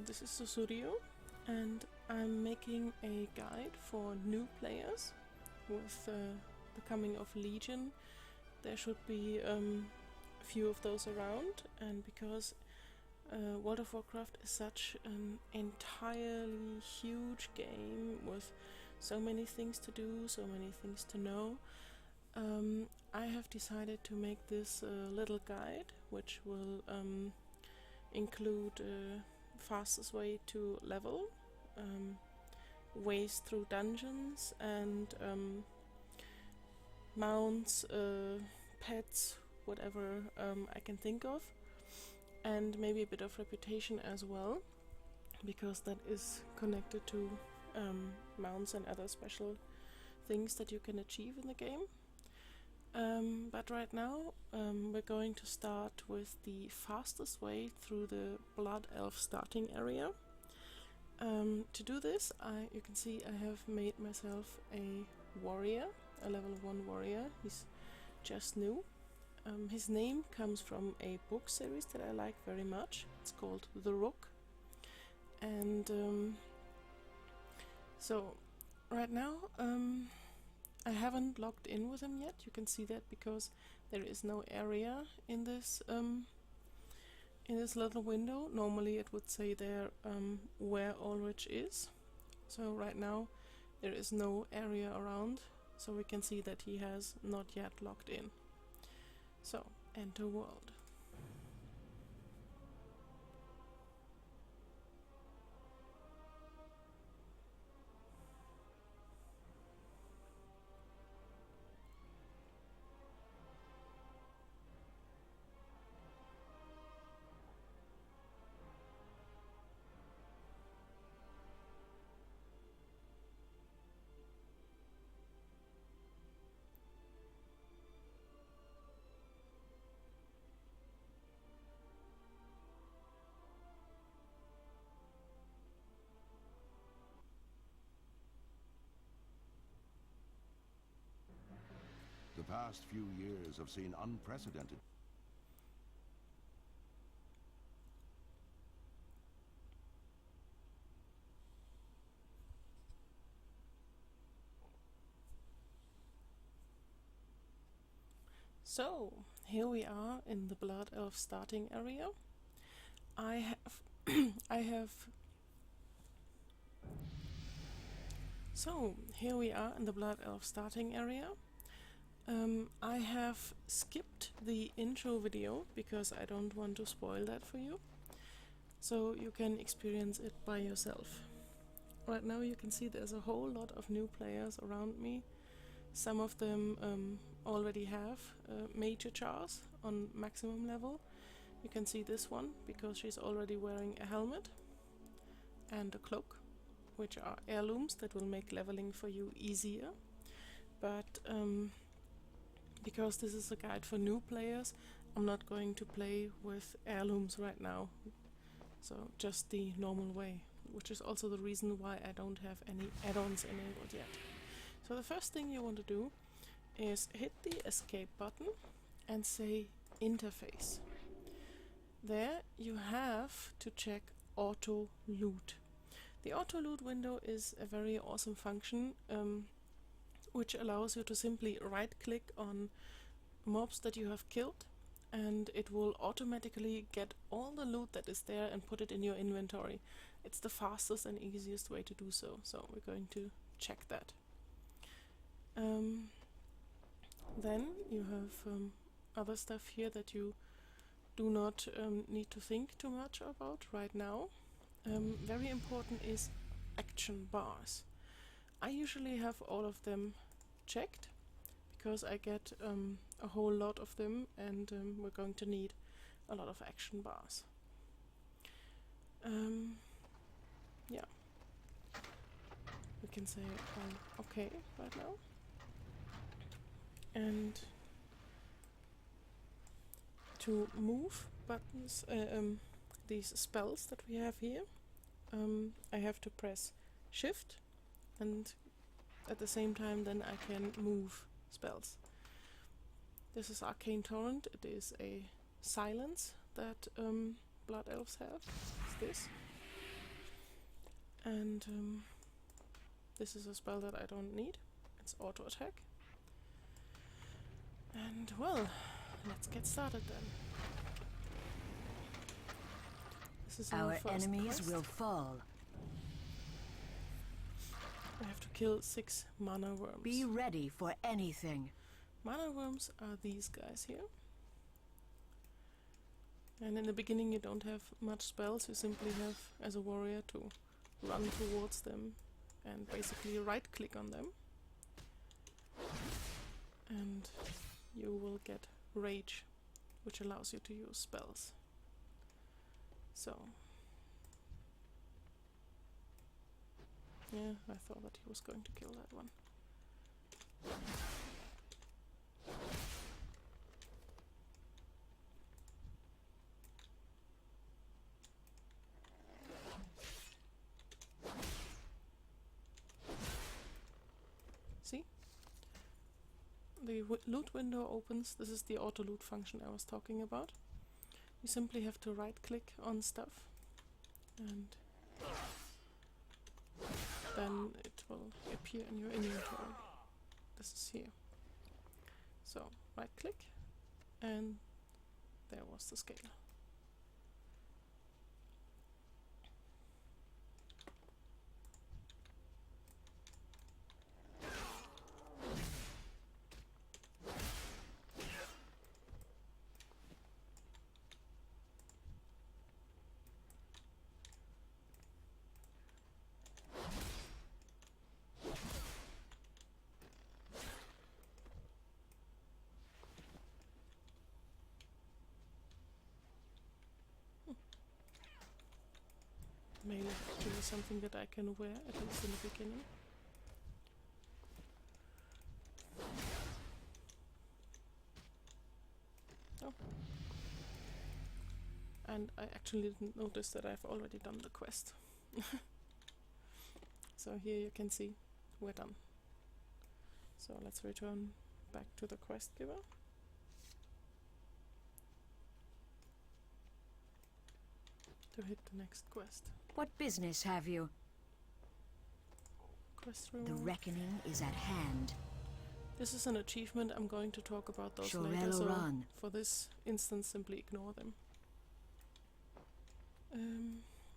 This is Susurio, and I'm making a guide for new players. With the coming of Legion, there should be a few of those around, and because World of Warcraft is such an entirely huge game with so many things to do, so many things to know, I have decided to make this little guide, which will include fastest way to level, ways through dungeons, and mounts, pets, whatever I can think of, and maybe a bit of reputation as well, because that is connected to mounts and other special things that you can achieve in the game. But right now we're going to start with the fastest way through the Blood Elf starting area. To do this, you can see I have made myself a warrior, a level 1 warrior. He's just new. His name comes from a book series that I like very much. It's called The Rook. And so right now I haven't logged in with him yet. You can see that because there is no area in this little window. Normally it would say there where Ulrich is. So right now there is no area around, so we can see that he has not yet logged in. So enter world. The past few years have seen unprecedented. So here we are in the Blood Elf starting area. I have So here we are in the Blood Elf starting area. I have skipped the intro video because I don't want to spoil that for you, so you can experience it by yourself. Right now you can see there's a whole lot of new players around me. Some of them already have major chars on maximum level. You can see this one because she's already wearing a helmet and a cloak, which are heirlooms that will make leveling for you easier. But because this is a guide for new players, I'm not going to play with heirlooms right now. So just the normal way, which is also the reason why I don't have any add-ons enabled yet. So the first thing you want to do is hit the escape button and say interface. There you have to check auto loot. The auto loot window is a very awesome function which allows you to simply right click on mobs that you have killed, and it will automatically get all the loot that is there and put it in your inventory. It's the fastest and easiest way to do so, so we're going to check that. Then you have other stuff here that you do not need to think too much about right now. Very important is action bars. I usually have all of them checked because I get a whole lot of them, and we're going to need a lot of action bars. Yeah, we can say okay right now. And to move buttons, these spells that we have here, I have to press shift, and at the same time then I can move spells. This is Arcane Torrent. It is a silence that Blood Elves have. It's this. And this is a spell that I don't need. It's auto attack. And well, let's get started then. This is our first enemies quest. will fall. We have to kill 6 mana worms. Be ready for anything. Mana worms are these guys here. And in the beginning you don't have much spells, you simply have, as a warrior, to run towards them and basically right click on them. And you will get rage, which allows you to use spells. So, yeah, I thought that he was going to kill that one. See? The loot window opens. This is the auto loot function I was talking about. You simply have to right click on stuff and then it will appear in your inventory. This is here. So right click and there was the scale. Maybe give me something that I can wear, at least in the beginning. Oh. And I actually didn't notice that I've already done the quest. So here you can see we're done. So let's return back to the quest giver. To hit the next quest. What business have you? Quest The reward. reckoning is at hand. This is an achievement. I'm going to talk about those Shorello later, so Run. for this instance simply ignore them.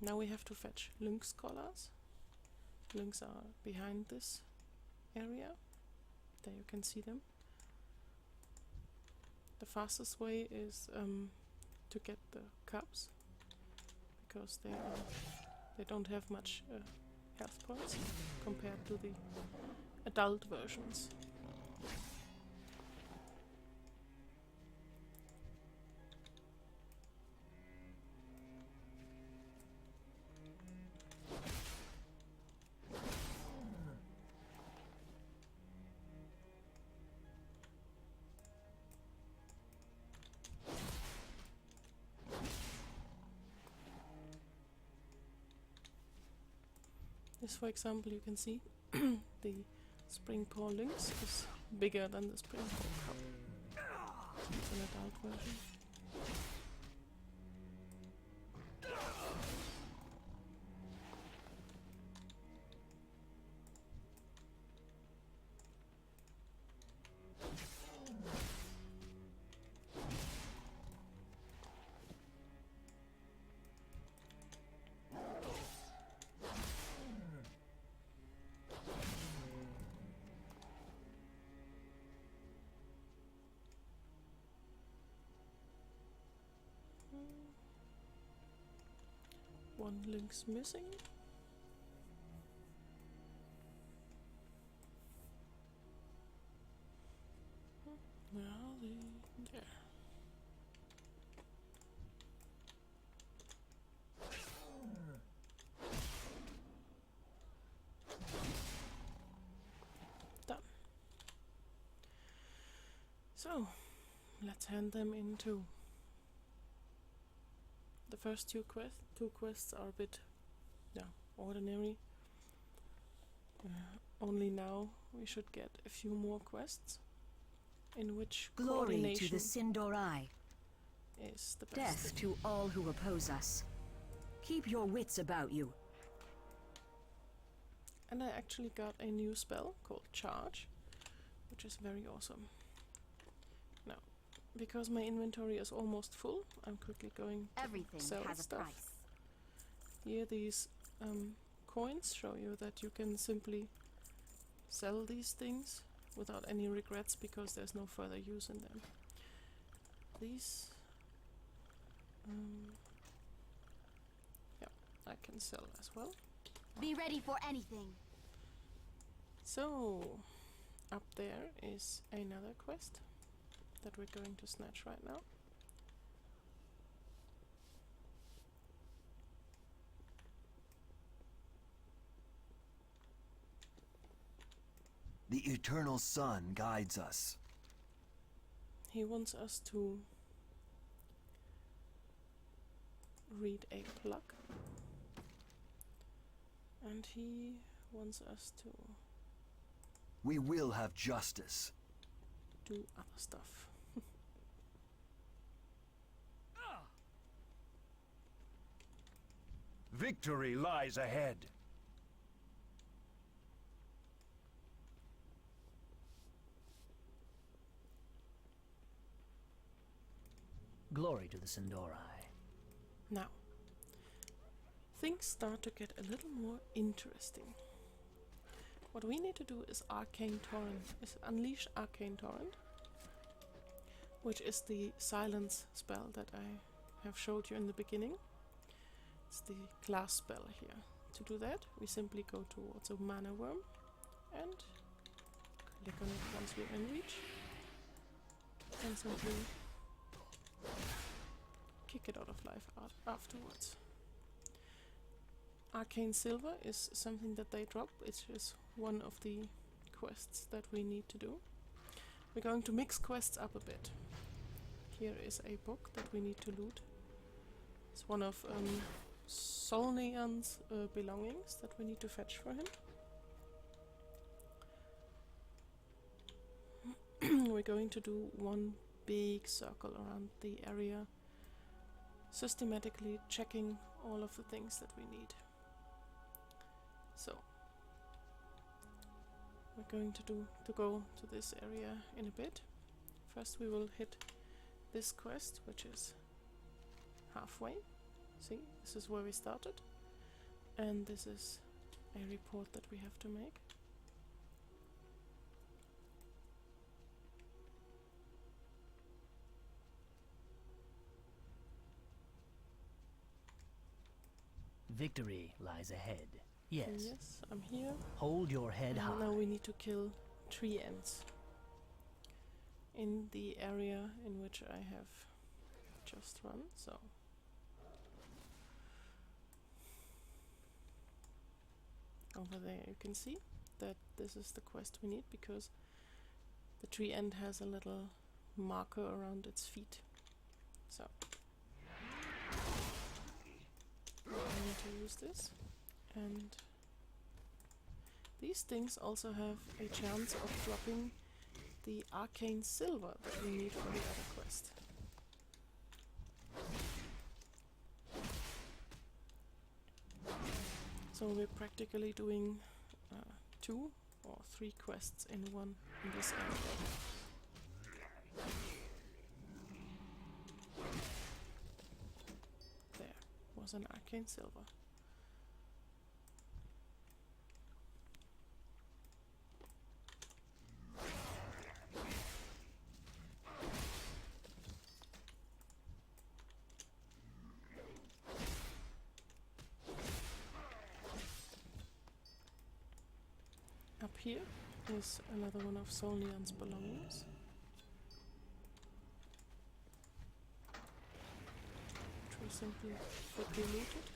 Now we have to fetch lynx collars. Lynx are behind this area. There you can see them. The fastest way is to get the cubs, because they don't have much health points compared to the adult versions. This, for example, you can see the spring paw lynx is bigger than the spring paw cub. So it's an adult version. One lynx missing. Where are they? There. Done. So, let's hand them into. The first two quests are a bit, ordinary. Only now we should get a few more quests, in which Glory to coordination the Sindorai. is the best Death thing. to all who oppose us. Keep your wits about you. And I actually got a new spell called Charge, which is very awesome. Now, because my inventory is almost full, I'm quickly going to Everything sell has a stuff. price. Here these coins show you that you can simply sell these things without any regrets because there's no further use in them. These, yeah, I can sell as well. Be ready for anything. So, up there is another quest that we're going to snatch right now. The eternal sun guides us. He wants us to read a plug, and he wants us to We will have justice. do other stuff. Victory lies ahead. Glory to the Sin'dorei. Now, things start to get a little more interesting. What we need to do is unleash Arcane Torrent, which is the silence spell that I have showed you in the beginning. It's the class spell here. To do that, we simply go towards a mana worm and click on it once we're in reach, and simply kick it out of life afterwards. Arcane Silver is something that they drop. It is one of the quests that we need to do. We're going to mix quests up a bit. Here is a book that we need to loot. It's one of Solnean's belongings that we need to fetch for him. We're going to do one big circle around the area, systematically checking all of the things that we need. So, we're going to go to this area in a bit. First we will hit this quest, which is halfway. See, this is where we started. And this is a report that we have to make. Victory lies ahead. Yes. Yes, I'm here. Hold your head And high. now we need to kill 3 ants in the area in which I have just run, so over there you can see that this is the quest we need, because the tree ant has a little marker around its feet. So I need to use this, and these things also have a chance of dropping the arcane silver that we need for the other quest. So we're practically doing 2 or 3 quests in one in this area. There was an arcane silver. Up here is another one of Solnean's belongings. Which we simply quickly looted.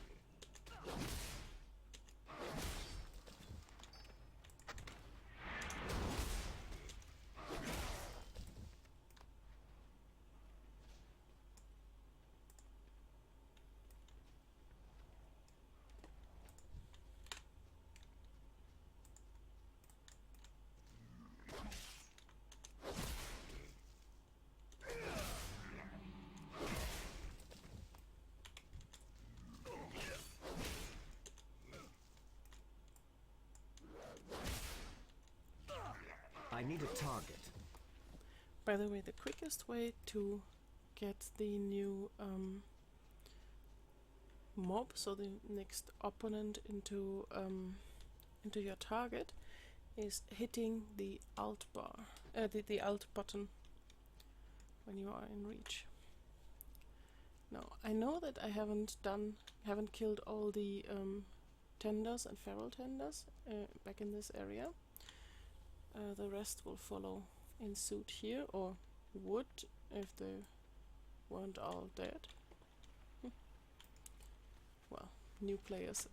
need a target. By the way, the quickest way to get the new mob, so the next opponent into your target, is hitting the Alt bar, the Alt button when you are in reach. Now, I know that I haven't killed all the tenders and feral tenders back in this area. The rest will follow in suit here, or would if they weren't all dead. Well, new players,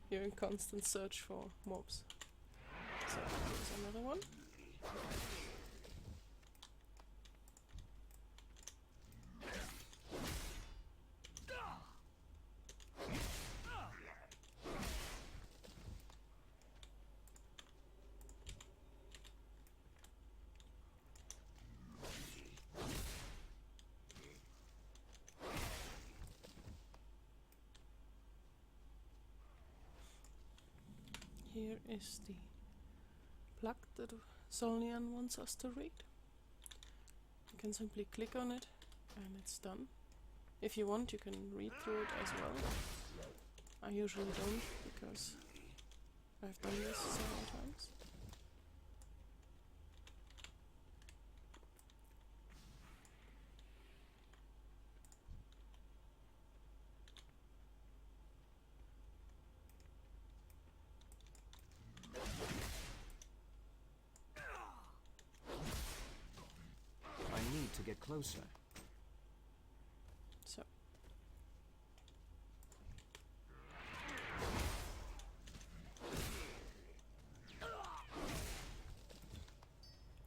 you're in constant search for mobs. So here's another one. Here is the plug that Solnian wants us to read. You can simply click on it and it's done. If you want, you can read through it as well. I usually don't, because I've done this several times. I need to get closer. So.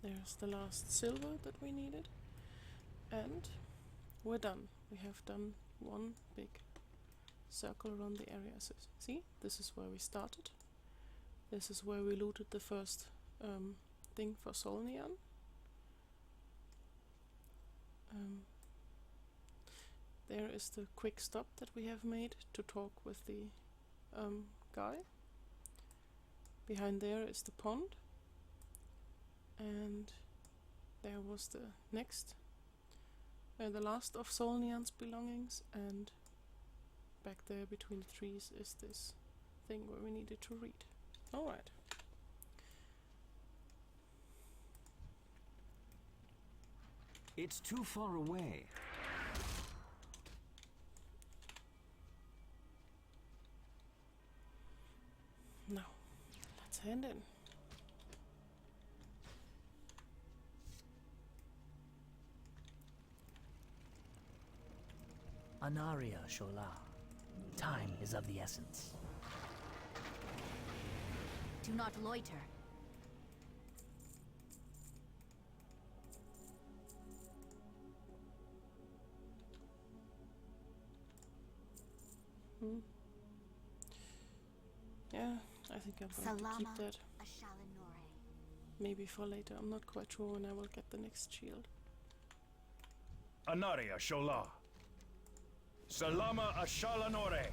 There's the last silver that we needed. And we're done. We have done one big circle around the area. So see, this is where we started. This is where we looted the first thing for Solnian. There is the quick stop that we have made to talk with the guy. Behind there is the pond. And there was the next, the last of Solnian's belongings, and back there between the trees is this thing where we needed to read. Alright. It's too far away. Now, let's head in. Anaria Shola. Time is of the essence. Do not loiter. Yeah, I think I'm going to keep Salama that. Ashalanore. Maybe for later. I'm not quite sure when I will get the next shield. Anaria Shola. Salama Ashalanore.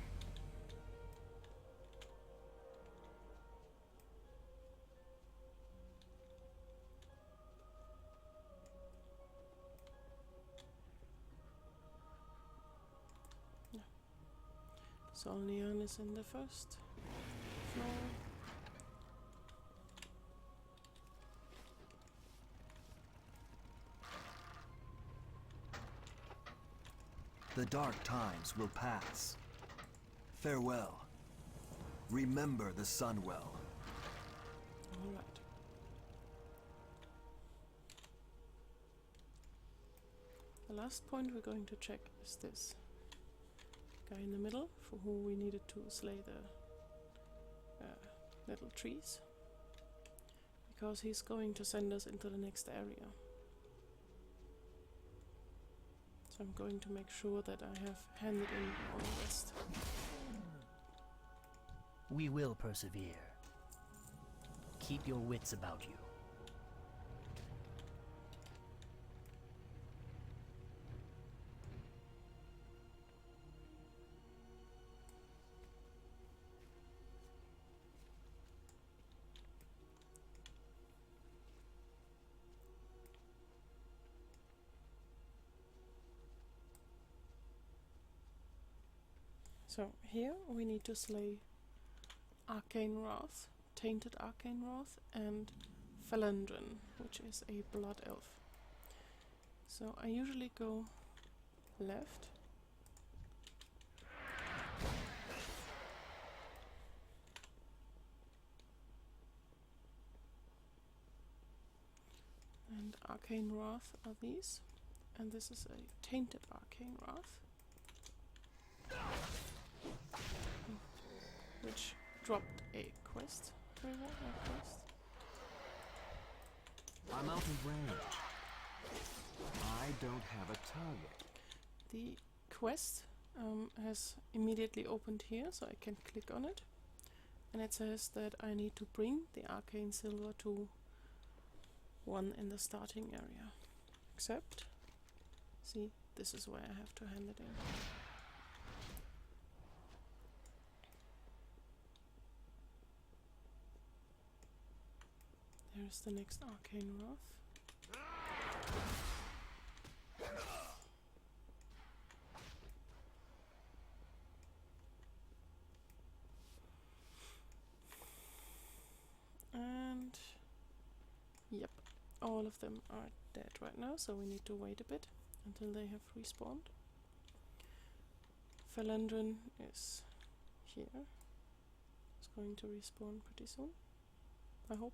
Solnian is in the first floor. The dark times will pass. Farewell. Remember the sun well. Alright. The last point we're going to check is this guy in the middle, for who we needed to slay the little trees, because he's going to send us into the next area. So I'm going to make sure that I have handed in all the rest. We will persevere. Keep your wits about you. So here we need to slay Arcane Wrath, Tainted Arcane Wrath, and Felendrin, which is a blood elf. So I usually go left. And Arcane Wrath are these. And this is a Tainted Arcane Wrath, which dropped a quest. Reward or quest. I'm out of range. I don't have a target. The quest has immediately opened here, so I can click on it. And it says that I need to bring the arcane silver to one in the starting area. Except, see, this is where I have to hand it in. There's the next Arcane Wrath. And yep, all of them are dead right now, so we need to wait a bit until they have respawned. Felendrin is here. It's going to respawn pretty soon, I hope.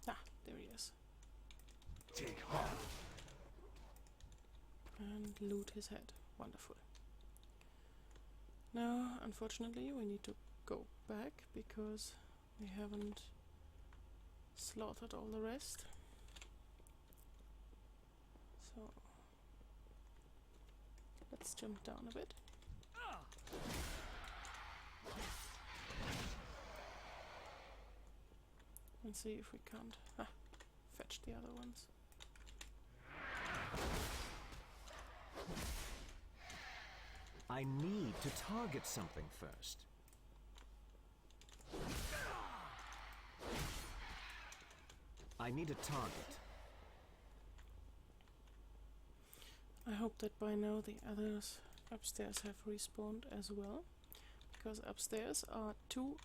Ah, there he is. Take heart. And loot his head. Wonderful. Now, unfortunately, we need to go back because we haven't slaughtered all the rest. So, let's jump down a bit. And see if we can't fetch the other ones. I need to target something first. I need a target. I hope that by now the others upstairs have respawned as well, because upstairs are two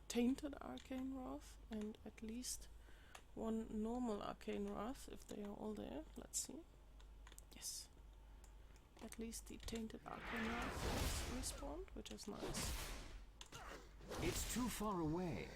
tainted Arcane Wrath and at least one normal Arcane Wrath, if they are all there. Let's see. Yes. At least the tainted Arcane Wrath has respawned, which is nice. It's too far away.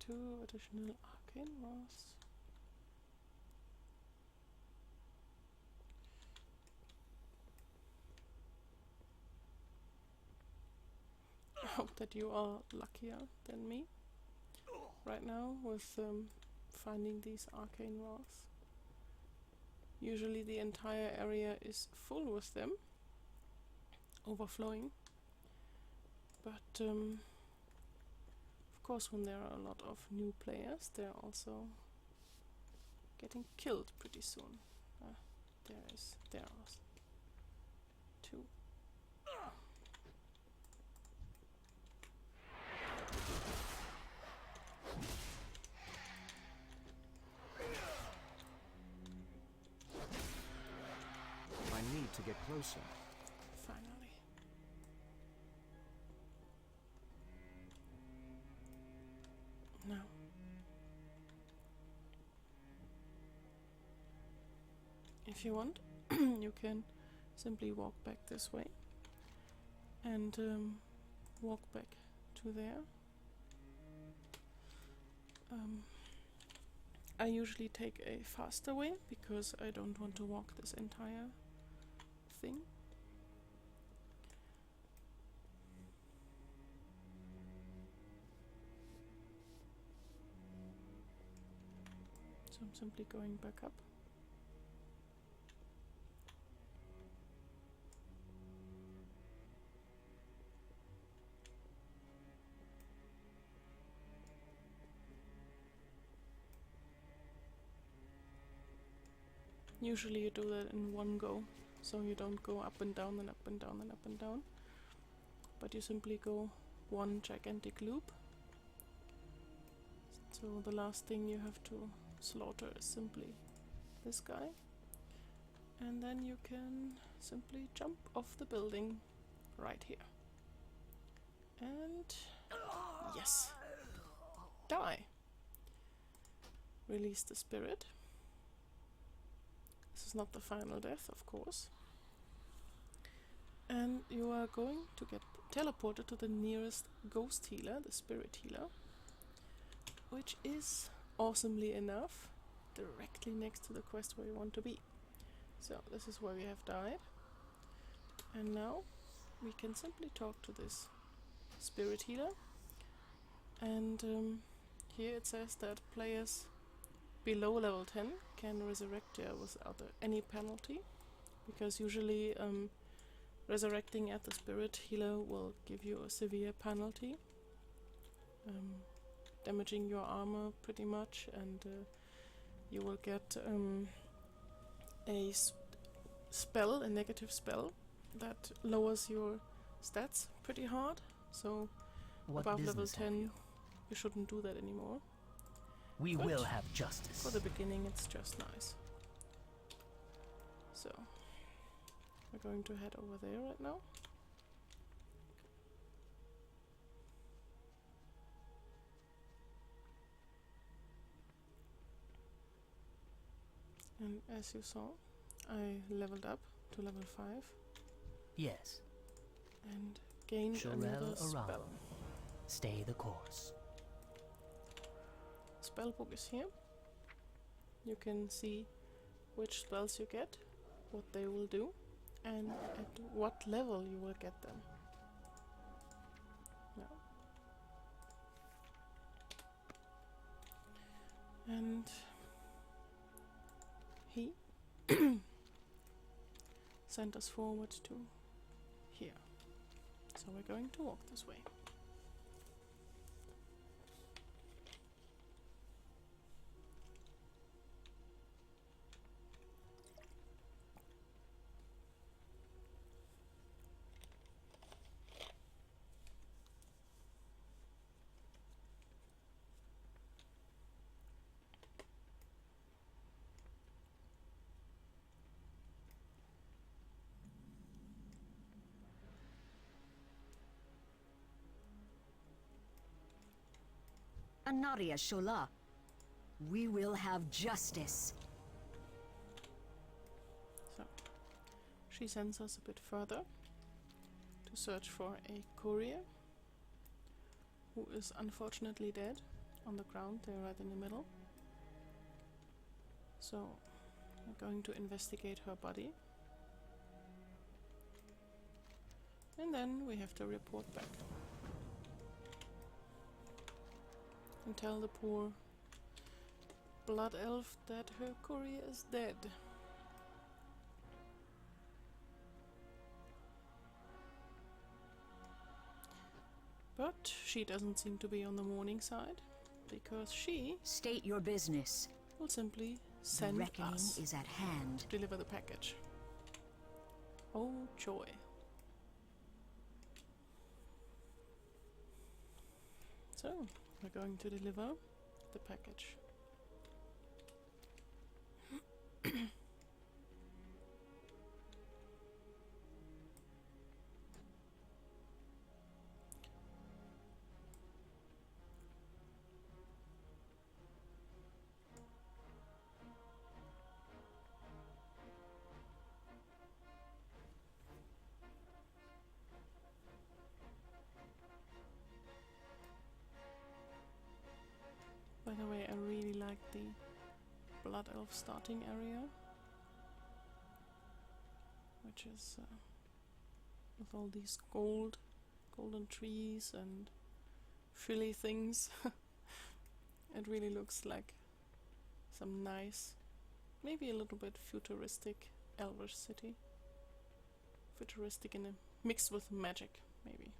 Two additional Arcane Wraths. I hope that you are luckier than me right now with finding these Arcane Wraths. Usually the entire area is full with them, overflowing, but of course when there are a lot of new players, they're also getting killed pretty soon. There are two. I need to get closer. Finally. Now. If you want, you can simply walk back this way and walk back to there. I usually take a faster way because I don't want to walk this entire So I'm simply going back up. Usually you do that in one go, so you don't go up and down and up and down and up and down, but you simply go one gigantic loop. So the last thing you have to slaughter is simply this guy, and then you can simply jump off the building right here. And yes, die. Release the spirit. This is not the final death, of course. And you are going to get teleported to the nearest ghost healer, the spirit healer, which is, awesomely enough, directly next to the quest where you want to be. So this is where we have died. And now we can simply talk to this spirit healer. And here it says that players below level 10 can resurrect there without any penalty, because usually resurrecting at the spirit healer will give you a severe penalty, damaging your armor pretty much, and you will get a spell, a negative spell, that lowers your stats pretty hard. So What above level business have 10 you? you shouldn't do that anymore. We But will have justice. For the beginning it's just nice. So we're going to head over there right now. And as you saw, I leveled up to level 5 Yes. and gained Shorel another Aram. spell. Stay the course. Spellbook is here. You can see which spells you get, what they will do, and at what level you will get them. Yeah. And he sent us forward to here. So we're going to walk this way. Anaria Shola. We will have justice. So, she sends us a bit further to search for a courier who is unfortunately dead on the ground there right in the middle. So, we're going to investigate her body. And then we have to report back. And tell the poor blood elf that her courier is dead. But she doesn't seem to be on the mourning side, because she State your business. will simply The send reckoning us is at hand. to deliver the package. Oh joy. So, we're going to deliver the package. By the way, I really like the Blood Elf starting area, which is with all these golden trees and frilly things. It really looks like some nice, maybe a little bit futuristic elvish city. Futuristic in a mixed with magic, maybe.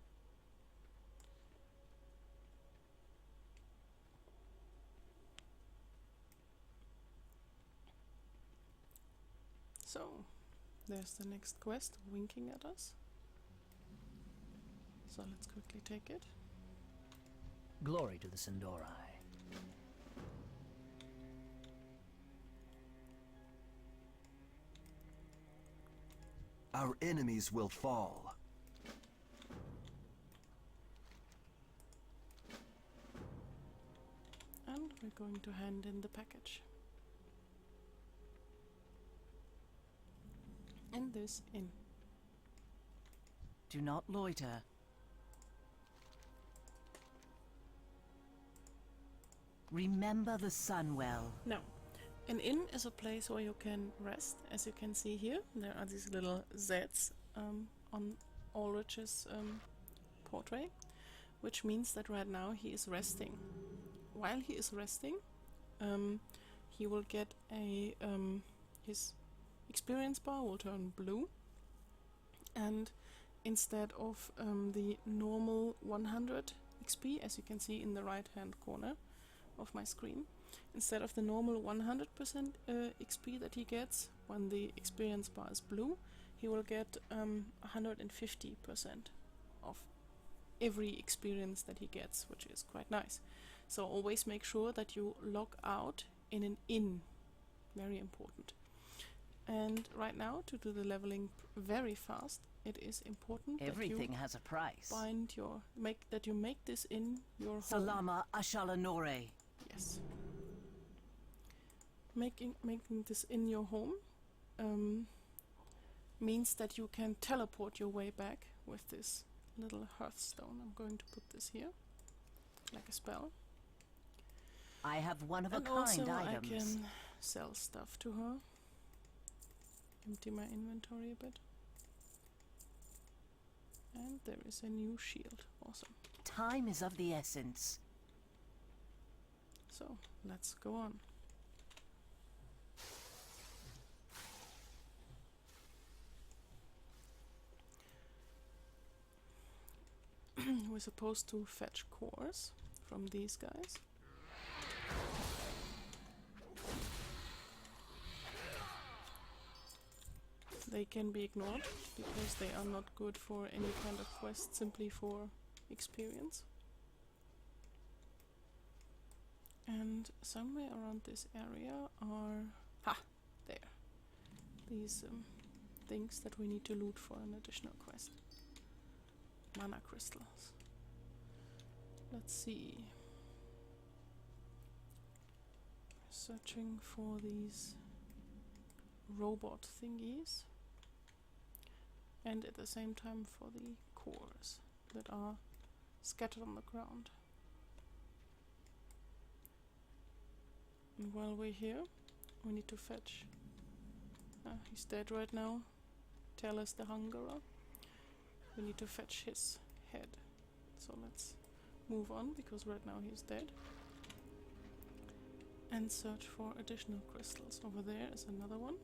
So, there's the next quest winking at us. So let's quickly take it. Glory to the Sindori. Our enemies will fall. And we're going to hand in the package. And this in. Do not loiter. Remember the Sunwell. Now, an inn is a place where you can rest. As you can see here, there are these little Zs on Ulrich's portrait, which means that right now he is resting. While he is resting, he will get a his experience bar will turn blue, and instead of the normal 100 XP, as you can see in the right hand corner of my screen, instead of the normal 100% XP that he gets when the experience bar is blue, he will get 150% of every experience that he gets, which is quite nice. So always make sure that you log out in an inn. Very important. And right now, to do the leveling very fast, it is important Everything that you has a price. find your that you make this in your home. Salama Ashalanore. Yes. Making this in your home means that you can teleport your way back with this little hearthstone. I'm going to put this here, like a spell. I have one of a And kind also items. I can sell stuff to her. Empty my inventory a bit. And there is a new shield. Awesome. Time is of the essence. So, let's go on. We're supposed to fetch cores from these guys. They can be ignored because they are not good for any kind of quest, simply for experience. And somewhere around this area are there, these things that we need to loot for an additional quest. Mana crystals. Let's see. Searching for these robot thingies, and at the same time for the cores that are scattered on the ground. And while we're here, we need to fetch. He's dead right now. Talis the Hungerer. We need to fetch his head. So let's move on, because right now he's dead. And search for additional crystals. Over there is another one.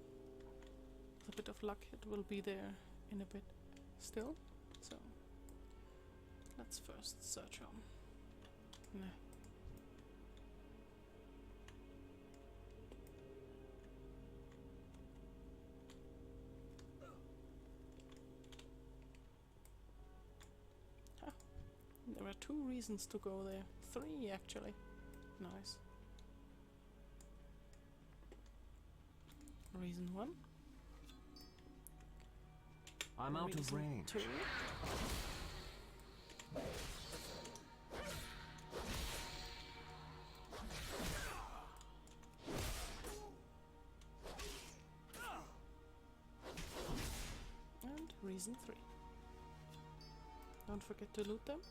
With a bit of luck, it will be there in a bit still. So let's first search on. Nah. There are 2 reasons to go there. 3 actually. Nice. Reason 1. I'm out of Reason range. 2. And reason 3. Don't forget to loot them.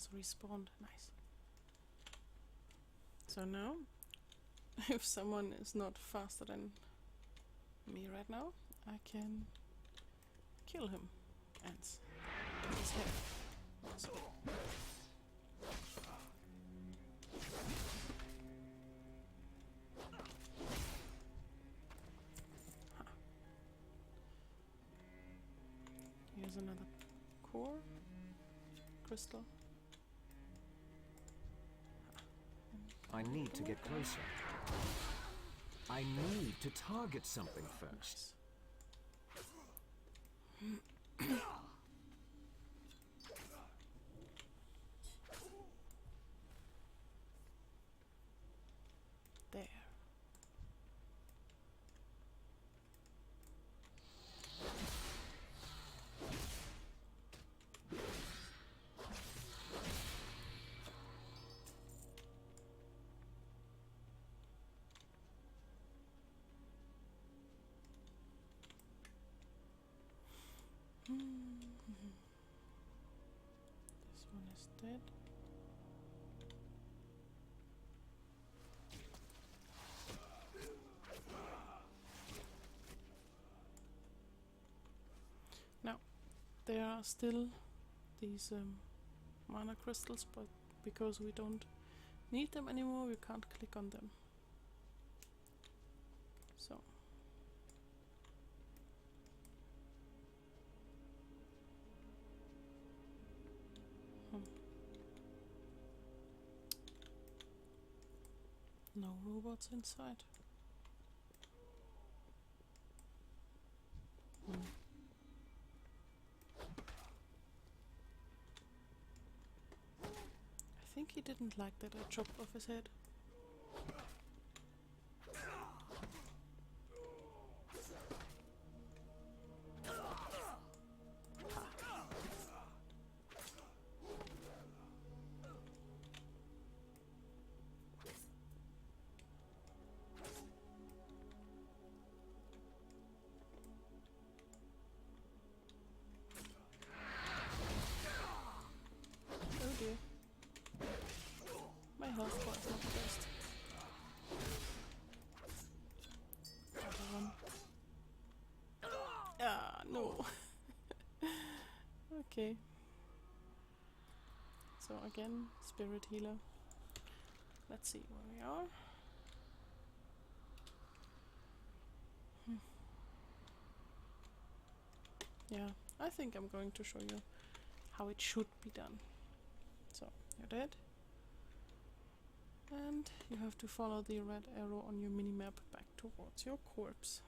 has respawned. Nice. So now, if someone is not faster than me right now, I can kill him and cut his head. So. Here's another core crystal. I need to get closer. I need to target something first. There. This one is dead. Now, there are still these mana crystals, but because we don't need them anymore, we can't click on them. So. No robots inside. I think he didn't like that I chopped off his head. Oh dear. My health bar is not the best. Another one. Ah, no. Okay. So again, spirit healer. Let's see where we are. Yeah, I think I'm going to show you how it should be done. So, you're dead. And you have to follow the red arrow on your minimap back towards your corpse.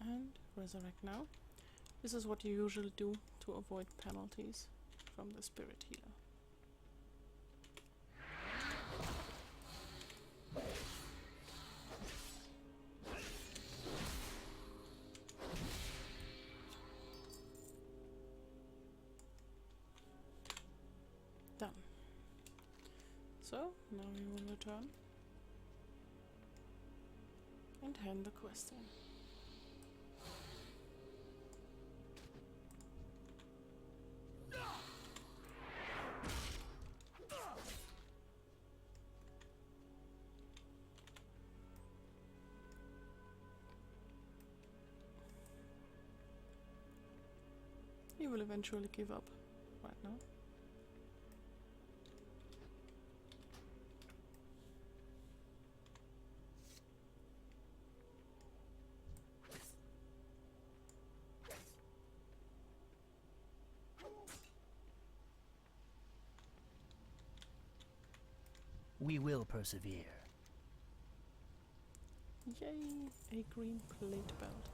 And resurrect now. This is what you usually do to avoid penalties from the spirit healer. Done. So, now we will return and hand the quest in. He will eventually give up right now. We will persevere. Yay! A green plate belt.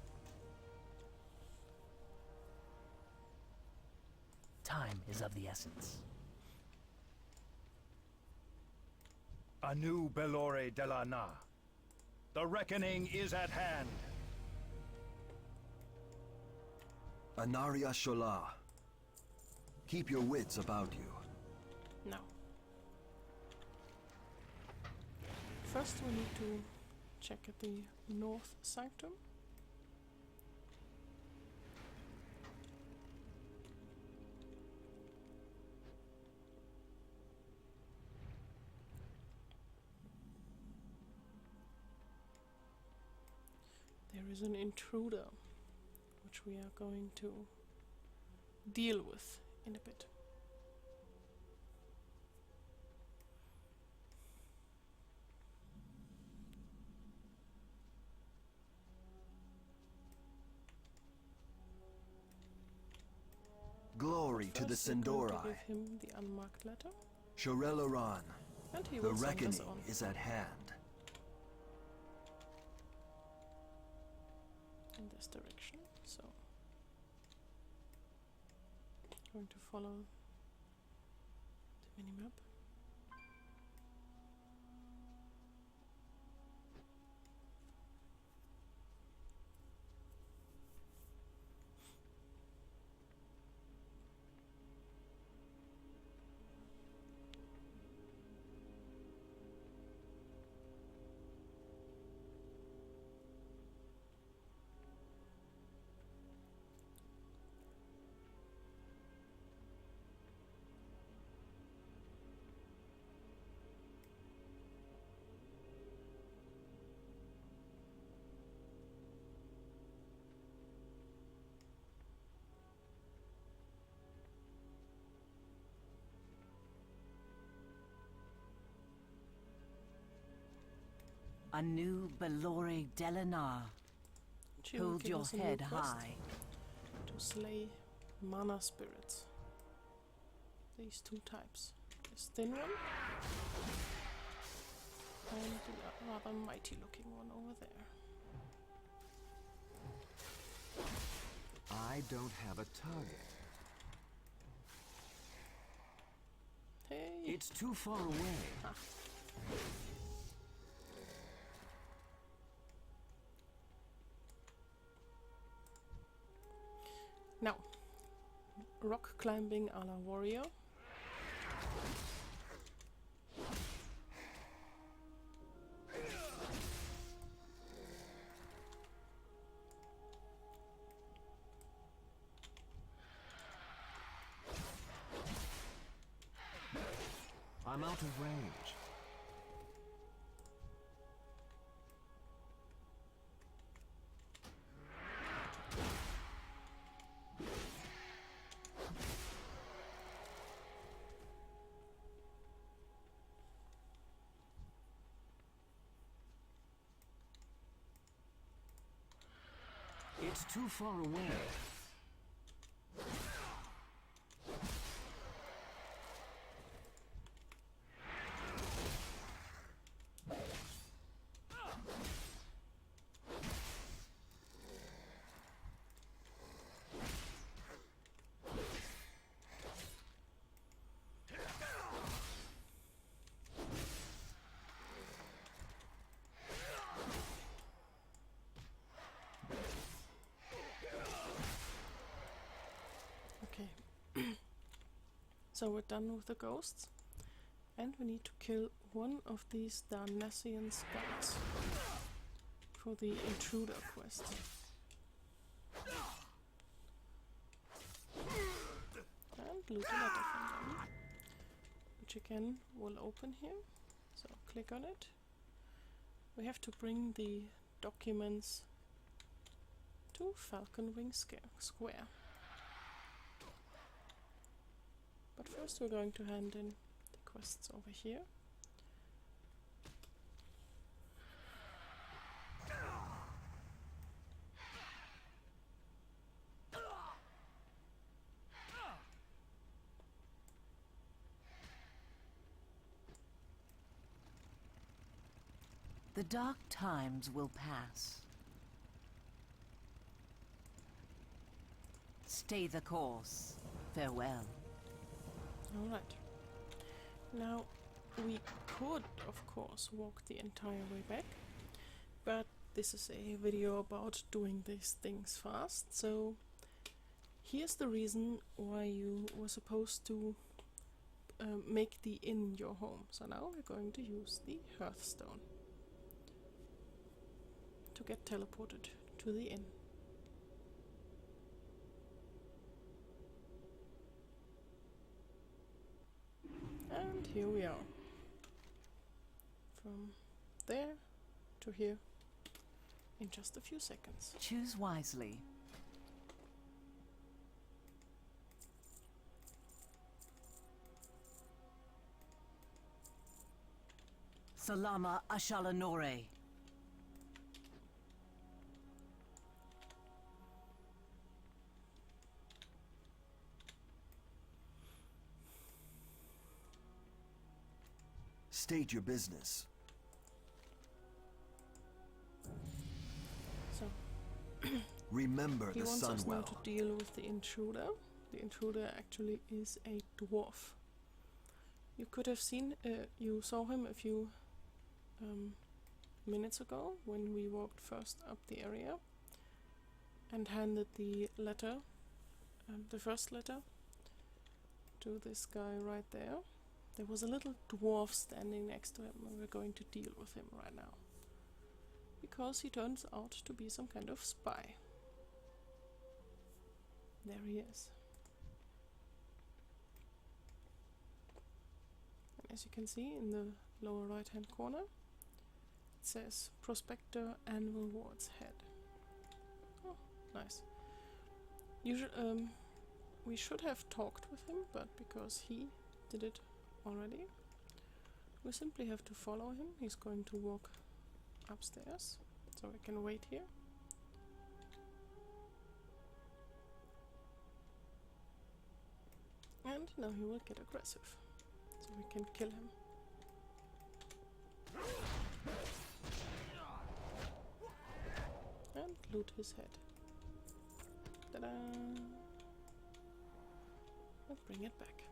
Time is of the essence. Anu Belore Delana. The reckoning is at hand. Anaria Shola. Keep your wits about you. Now. First we need to check at the North Sanctum. There is an intruder, which we are going to deal with in a bit. Glory to the First we're going to Sindori. give him the unmarked letter, Shorelaran. and he The will send reckoning us on is at hand. in this direction. So, going to follow the minimap. Anu Belore Delanar. She will Hold give your us a new head quest high. to slay mana spirits. These two types. This thin one and the rather mighty looking one over there. I don't have a target. Hey! It's too far away. Now, rock climbing a la warrior. I'm out of range. It's too far away. Okay. So we're done with the ghosts. And we need to kill one of these Darnassian scouts for the intruder quest. And loot a letter from them, which again will open here. So click on it. We have to bring the documents to Falcon Wing Square. But first we're going to hand in the quests over here. The dark times will pass. Stay the course. Farewell. Alright. Now, we could, of course, walk the entire way back, but this is a video about doing these things fast, so here's the reason why you were supposed to make the inn your home. So now we're going to use the Hearthstone to get teleported to the inn. And here we are. From there to here in just a few seconds. Choose wisely. Salama Ashalanore. State your business. So Remember he the wants sun us now well. to deal with the intruder. The intruder actually is a dwarf. You could have seen, you saw him a few minutes ago when we walked first up the area and handed the letter, the first letter, to this guy right there. There was a little dwarf standing next to him, and we're going to deal with him right now. Because he turns out to be some kind of spy. There he is. And as you can see in the lower right hand corner, it says Prospector Anvil Ward's head. Oh, nice. We should have talked with him, but because he did it already, we simply have to follow him. He's going to walk upstairs, so we can wait here. And now he will get aggressive, so we can kill him. And loot his head. Ta-da! And bring it back.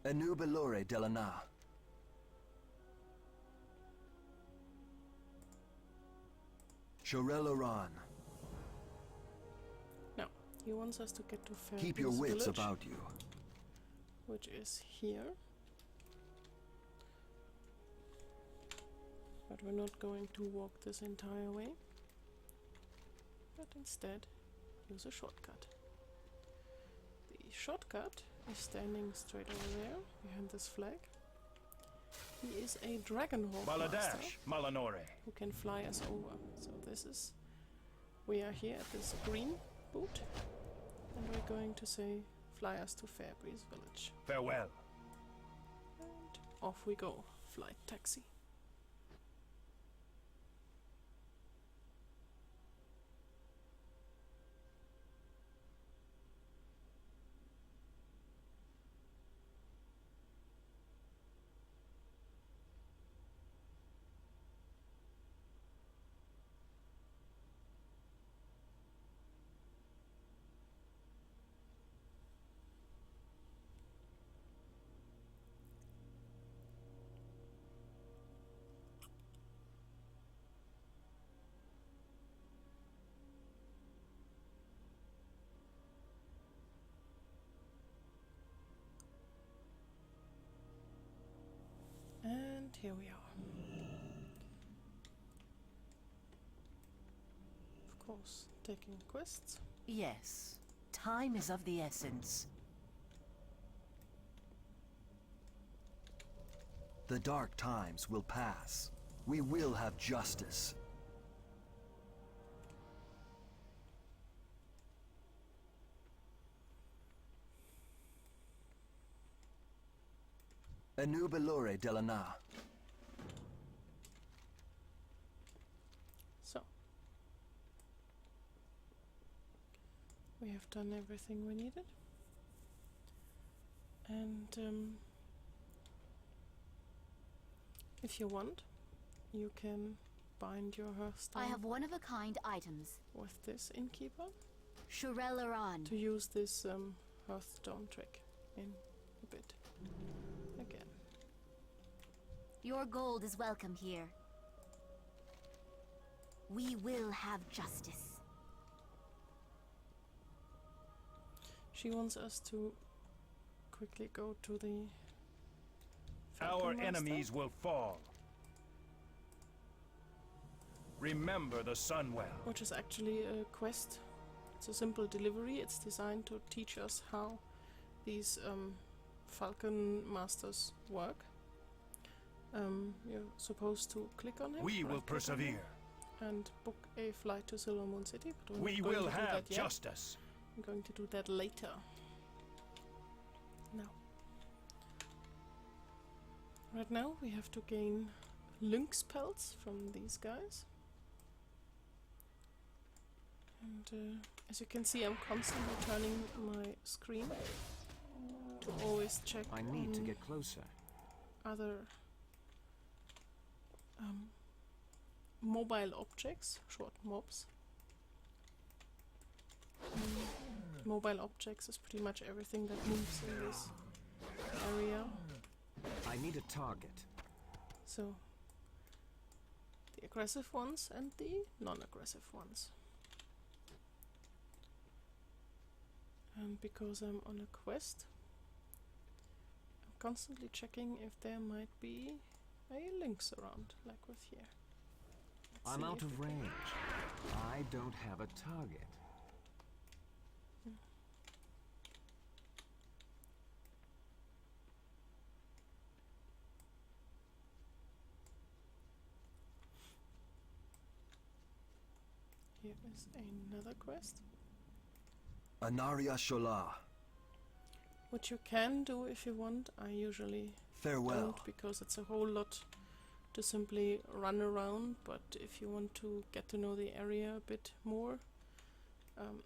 Enubelore Delana. Shoreloran. Now, he wants us to get to Fairpeace Keep your wits Village, about you. which is here. But we're not going to walk this entire way, but instead use a shortcut. The shortcut is standing straight over there, behind this flag. He is a Dragonhawk master Baladash, Malanore. who can fly us over. So this is... we are here at this green boot, and we're going to say, fly us to Fairbreeze Village. Farewell. And off we go, flight taxi. And here we are. course, taking quests. Yes. Time is of the essence. The dark times will pass. We will have justice. Enubelore Delana. So, we have done everything we needed. And if you want, you can bind your hearthstone I have one-of-a-kind items. with this innkeeper Shurel Aran. to use this hearthstone trick in a bit. Again. Your gold is welcome here. We will have justice. She wants us to quickly go to the Our Falcon Master, enemies will fall. Remember the Sunwell. which is actually a quest. It's a simple delivery. It's designed to teach us how these Falcon Masters work. You're supposed to click on him. We will right-click on him, persevere. and book a flight to Silvermoon City. But we're We not going will to do have that yet. justice. I'm going to do that later. Now. Right now we have to gain lynx pelts from these guys. And as you can see, I'm constantly turning my screen to always check I need to on get closer. other mobile objects, short mobs. Mobile objects is pretty much everything that moves in this area. I need a target. So, the aggressive ones and the non-aggressive ones. And because I'm on a quest, I'm constantly checking if there might be a lynx around, like with here. Let's I'm see out if of we can- range. I don't have a target. Here is another quest, Anaria Shola. which you can do if you want. I usually Farewell. don't, because it's a whole lot to simply run around, but if you want to get to know the area a bit more,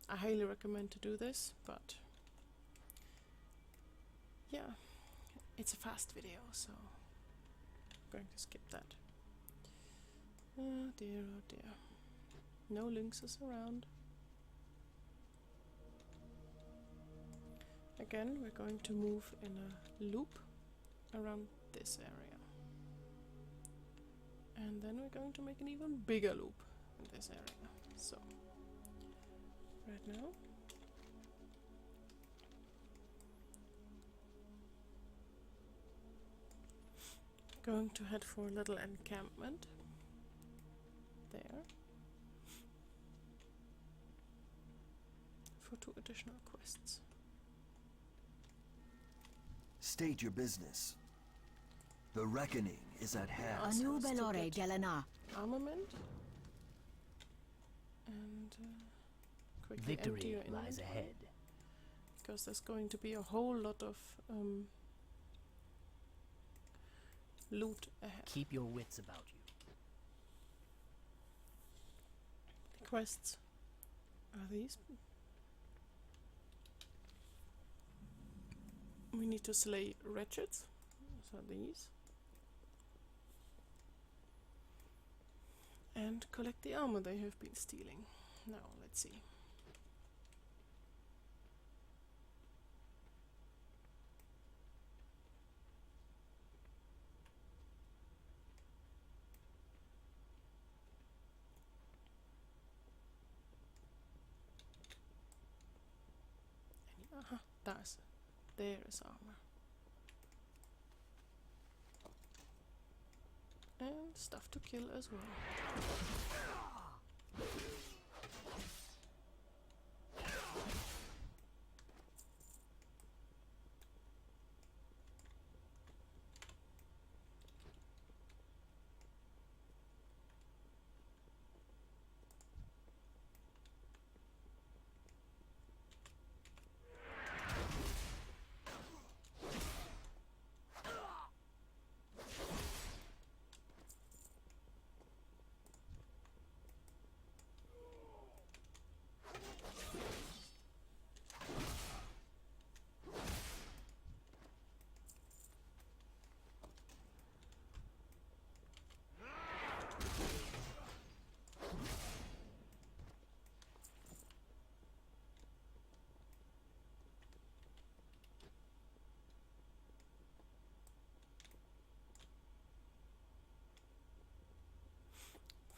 I highly recommend to do this. But yeah, it's a fast video, so I'm going to skip that. Oh dear, oh dear. No lynxes around. Again, we're going to move in a loop around this area. And then we're going to make an even bigger loop in this area. So, right now, going to head for a little encampment there for 2 additional quests. State your business. The reckoning is at hand. Enubelore Delana. Armament and quickly empty Victory your lies inventory, ahead. because there's going to be a whole lot of loot ahead. Keep your wits about you. The quests are these. We need to slay wretches. Those are these. And collect the armor they have been stealing. Now, let's see. Aha, there is armor. And stuff to kill as well.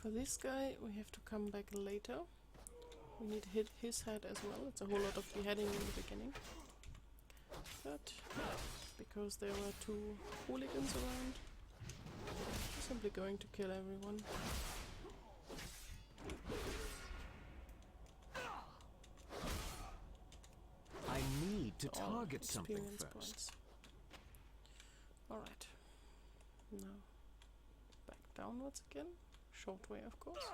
For this guy, we have to come back later. We need to hit his head as well. It's a whole lot of beheading in the beginning. But because there were 2 hooligans around, I'm simply going to kill everyone. I need to All target something experience first. points. Alright. Now, back downwards again. Short way, of course.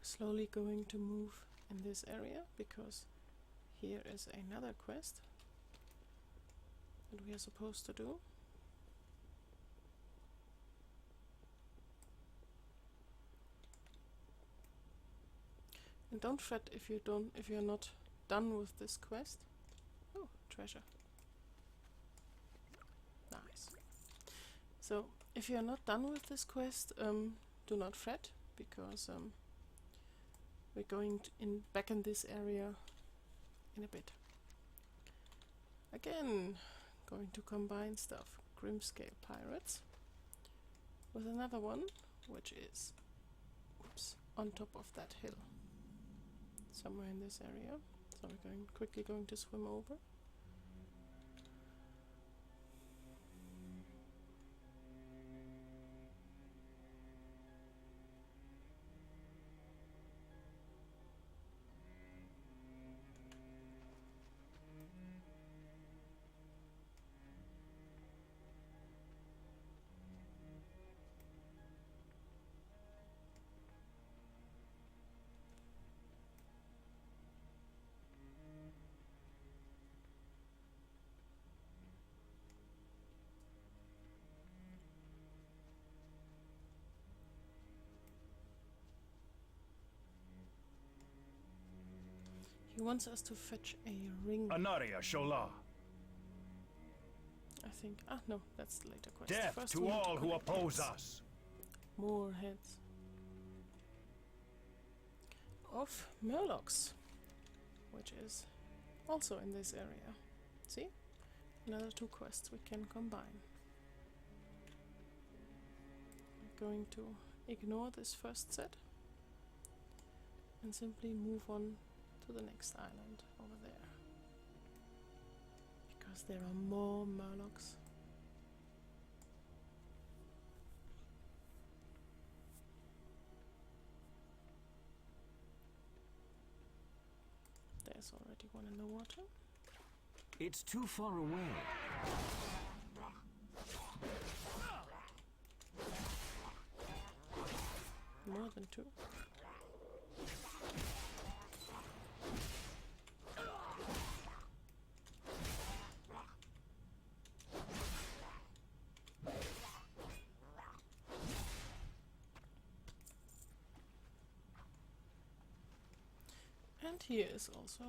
Slowly going to move in this area because here is another quest that we are supposed to do. And don't fret if you're not done with this quest. Oh, treasure. Nice. So if you're not done with this quest, do not fret because we're going back in this area in a bit. Again, going to combine stuff. Grimscale Pirates with another one, which is on top of that hill. Somewhere in this area. So we're quickly going to swim over. He wants us to fetch a ring. Anaria Shola. I think. Ah, no, that's the later quest. Death First to we need all who collect oppose heads. us. More heads of Murlocs, which is also in this area. See? Another 2 quests we can combine. I'm going to ignore this first set and simply move on to the next island over there. Because there are more Murlocs. There's already one in the water. It's too far away. More than 2. And here is also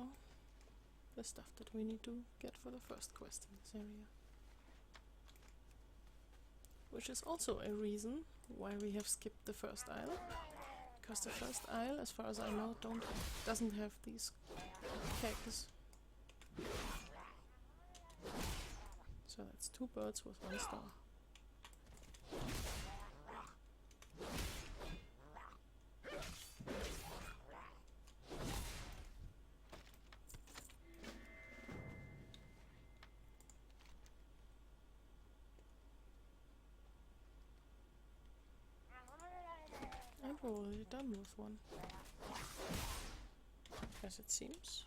the stuff that we need to get for the first quest in this area. Which is also a reason why we have skipped the first isle. Because the first isle, as far as I know, doesn't have these kegs. So that's 2 birds with 1 star. And we're already done with one. As it seems.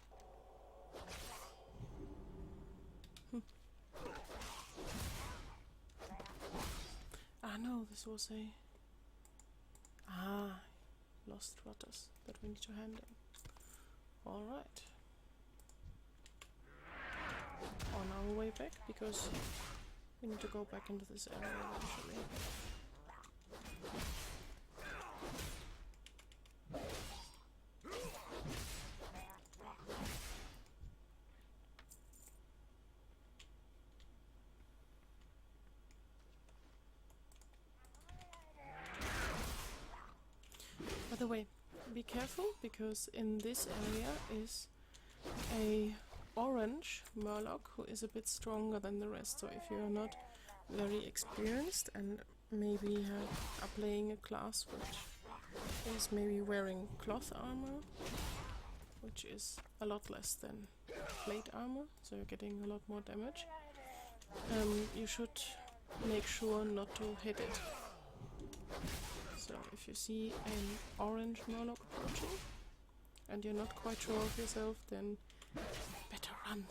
Ah no, this was a... lost rotters that we need to hand in. Alright. On our way back, because we need to go back into this area eventually. the way, be careful, because in this area is a orange Murloc who is a bit stronger than the rest. So if you're not very experienced and maybe are playing a class which is maybe wearing cloth armor, which is a lot less than plate armor, so you're getting a lot more damage, you should make sure not to hit it. So if you see an orange Murloc approaching and you're not quite sure of yourself, then better run.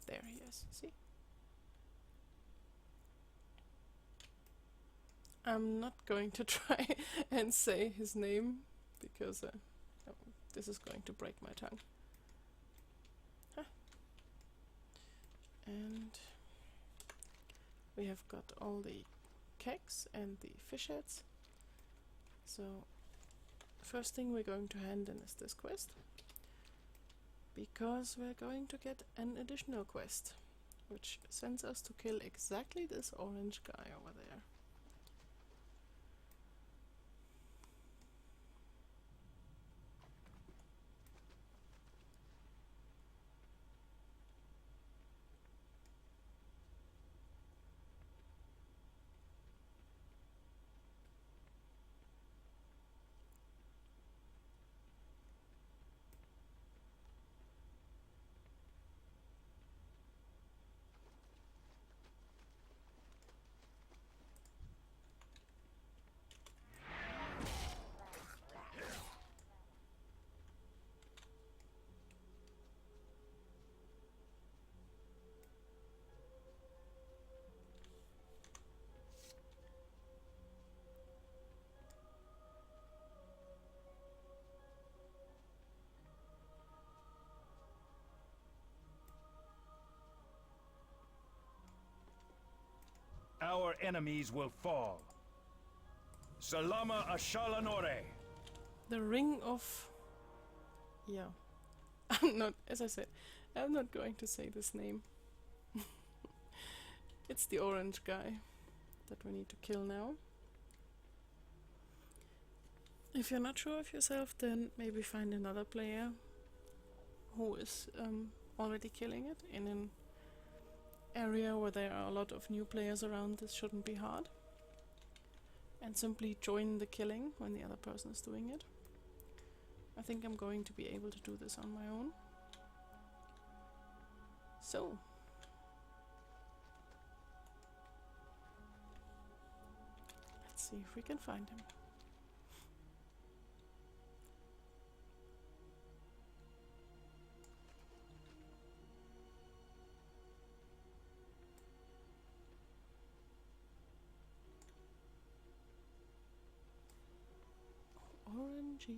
There he is, see? I'm not going to try and say his name because this is going to break my tongue. Huh. And we have got all the kegs and the fish heads. So first thing we're going to hand in is this quest, because we're going to get an additional quest which sends us to kill exactly this orange guy over there. Our enemies will fall. Salama Ashalanore. The ring of... yeah. I'm not, as I said, I'm not going to say this name. It's the orange guy that we need to kill now. If you're not sure of yourself, then maybe find another player who is already killing it in an area where there are a lot of new players around. This shouldn't be hard. And simply join the killing when the other person is doing it. I think I'm going to be able to do this on my own. So, let's see if we can find him. Orangey.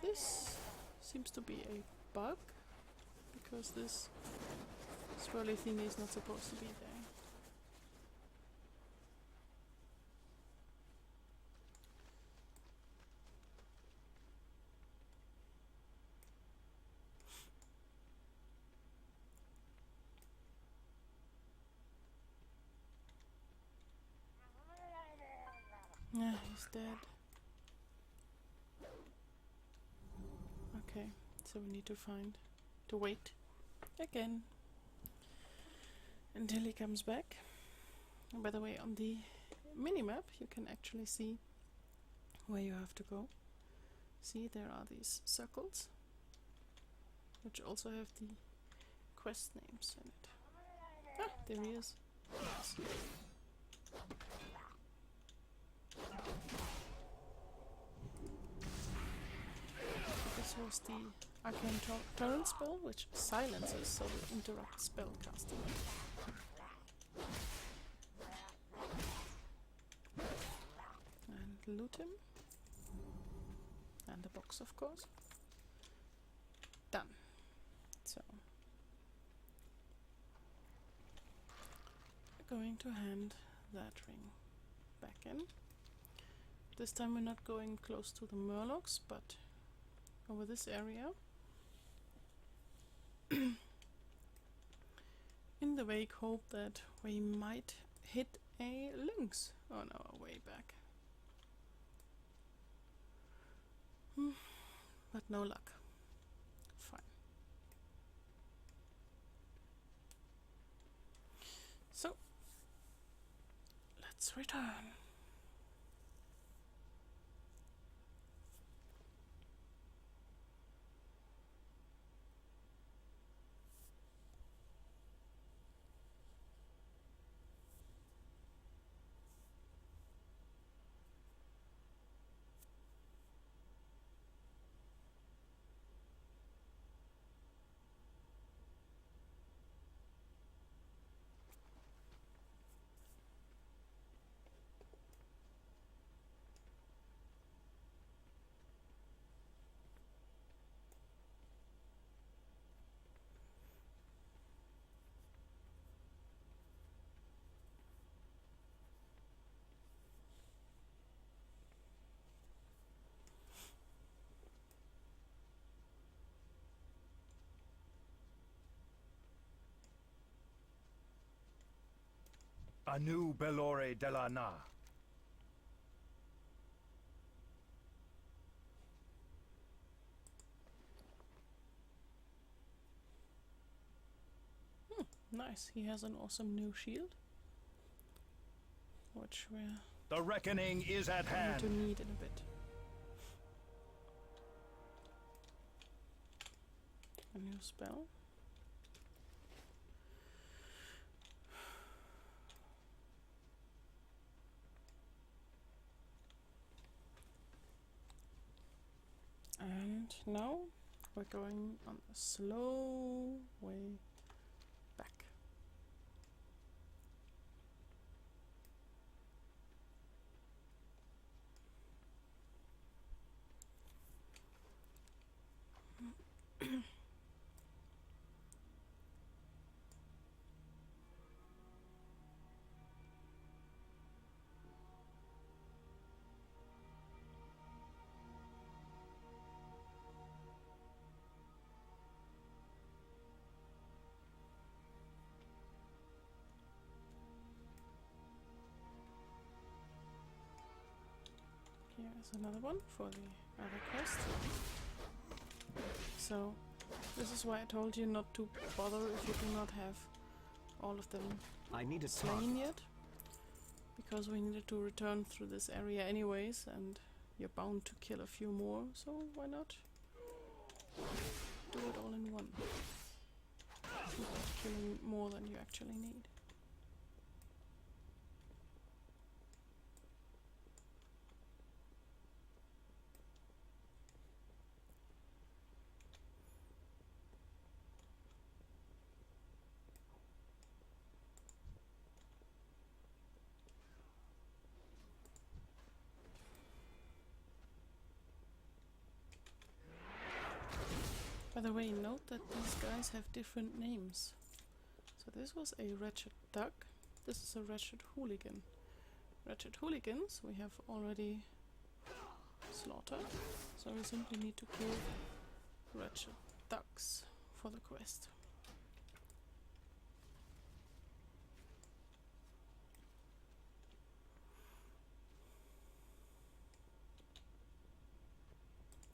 This seems to be a bug, because this swirly thing is not supposed to be there. Yeah, he's dead. Okay, so we need to wait again until he comes back. And by the way, on the minimap you can actually see where you have to go. See, there are these circles which also have the quest names in it. Ah, there he is. Yes. This was the Arcane Torrent spell, which silences, so we interrupt spell casting. And loot him. And the box, of course. Done. So, we're going to hand that ring back in. This time we're not going close to the Murlocs, but over this area. in the vague hope that we might hit a lynx on our way back. But no luck. Fine. So, let's return. Anu Belore de la Na. Nice, he has an awesome new shield, which we're The reckoning is at going hand. to need in a bit. A new spell. And now we're going on a slow way back. Here's another one for the other quest. So, this is why I told you not to bother if you do not have all of them I need a slain target. yet. Because we needed to return through this area anyways, and you're bound to kill a few more, so why not do it all in one? Without killing more than you actually need. By the way, note that these guys have different names. So this was a wretched duck, this is a wretched hooligan. Wretched hooligans we have already slaughtered, so we simply need to kill wretched ducks for the quest.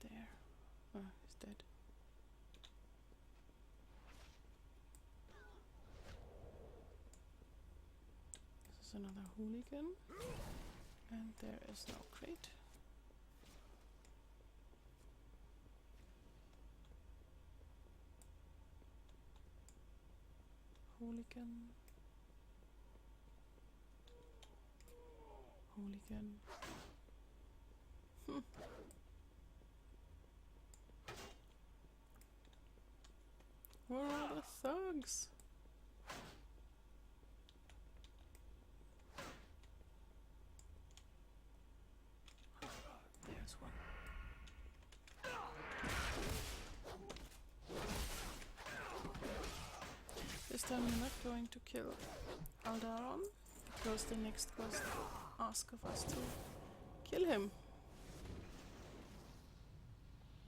There. Oh, he's dead. Another hooligan, and there is no crate. Hooligan, hooligan. Where are the thugs? There's one. This time we're not going to kill Aldaron, because the next quest asks of us to kill him.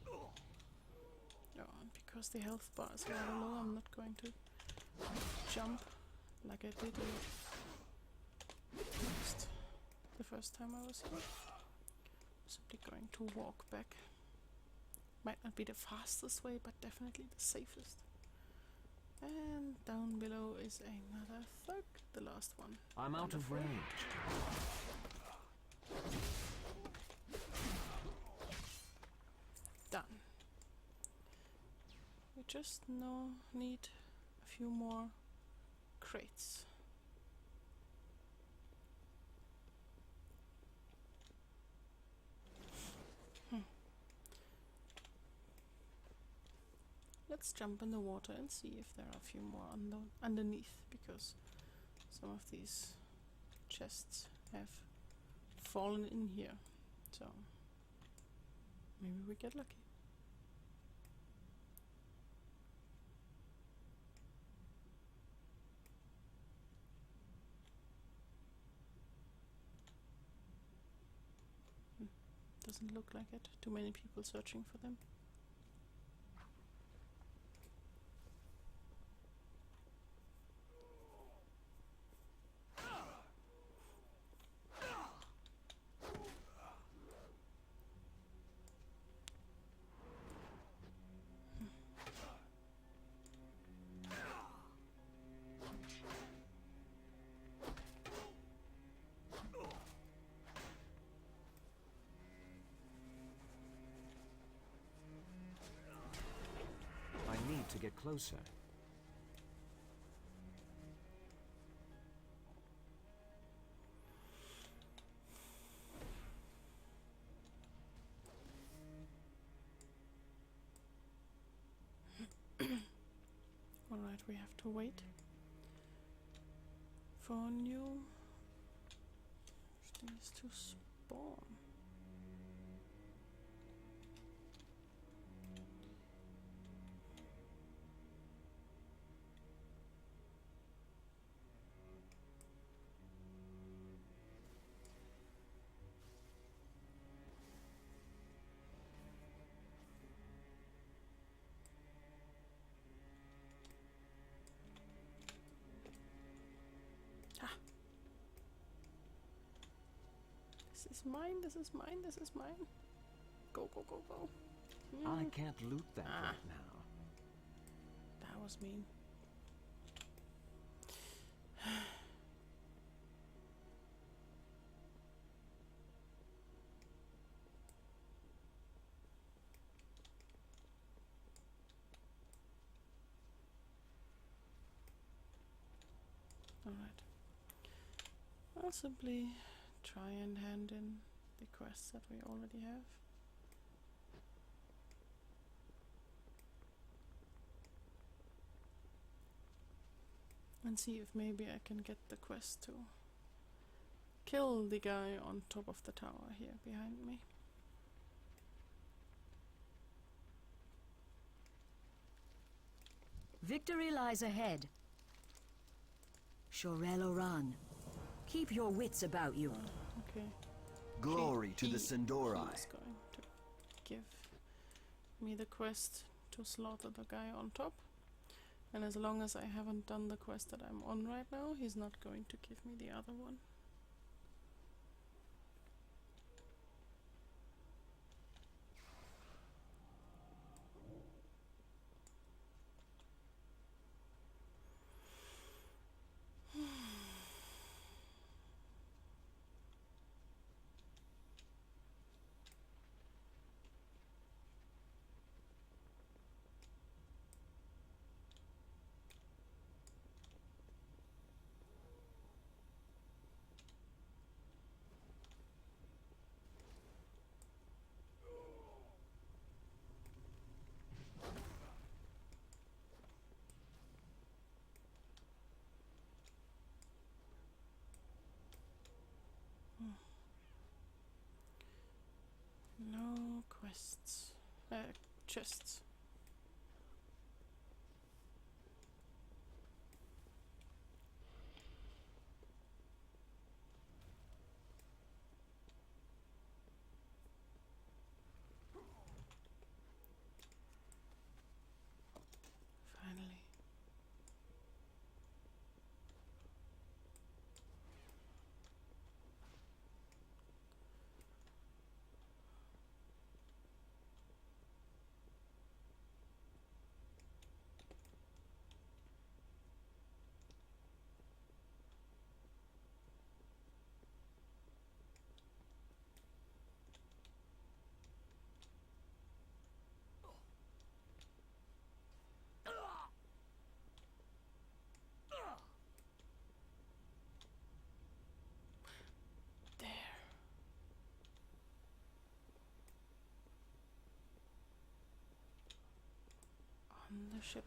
Oh, and because the health bar is rather low, I'm not going to jump like I did the first time I was here. Simply going to walk back. Might not be the fastest way, but definitely the safest. And down below is another thug, the last one. I'm out of range. Done. We just need a few more crates. Let's jump in the water and see if there are a few more underneath, because some of these chests have fallen in here. So maybe we get lucky. Doesn't look like it. Too many people searching for them. I need to get closer. Alright, we have to wait for new things to spawn. This is mine, this is mine, this is mine. Go, go, go, go. I can't loot that right now. That was mean. Alright. I'll simply try and hand in the quests that we already have. And see if maybe I can get the quest to kill the guy on top of the tower here behind me. Victory lies ahead. Shorel Oran, keep your wits about you. Okay. Glory to the He Sindori. is going to give me the quest to slaughter the guy on top. And as long as I haven't done the quest that I'm on right now, he's not going to give me the other one. No quests. Chests. Finally. ship.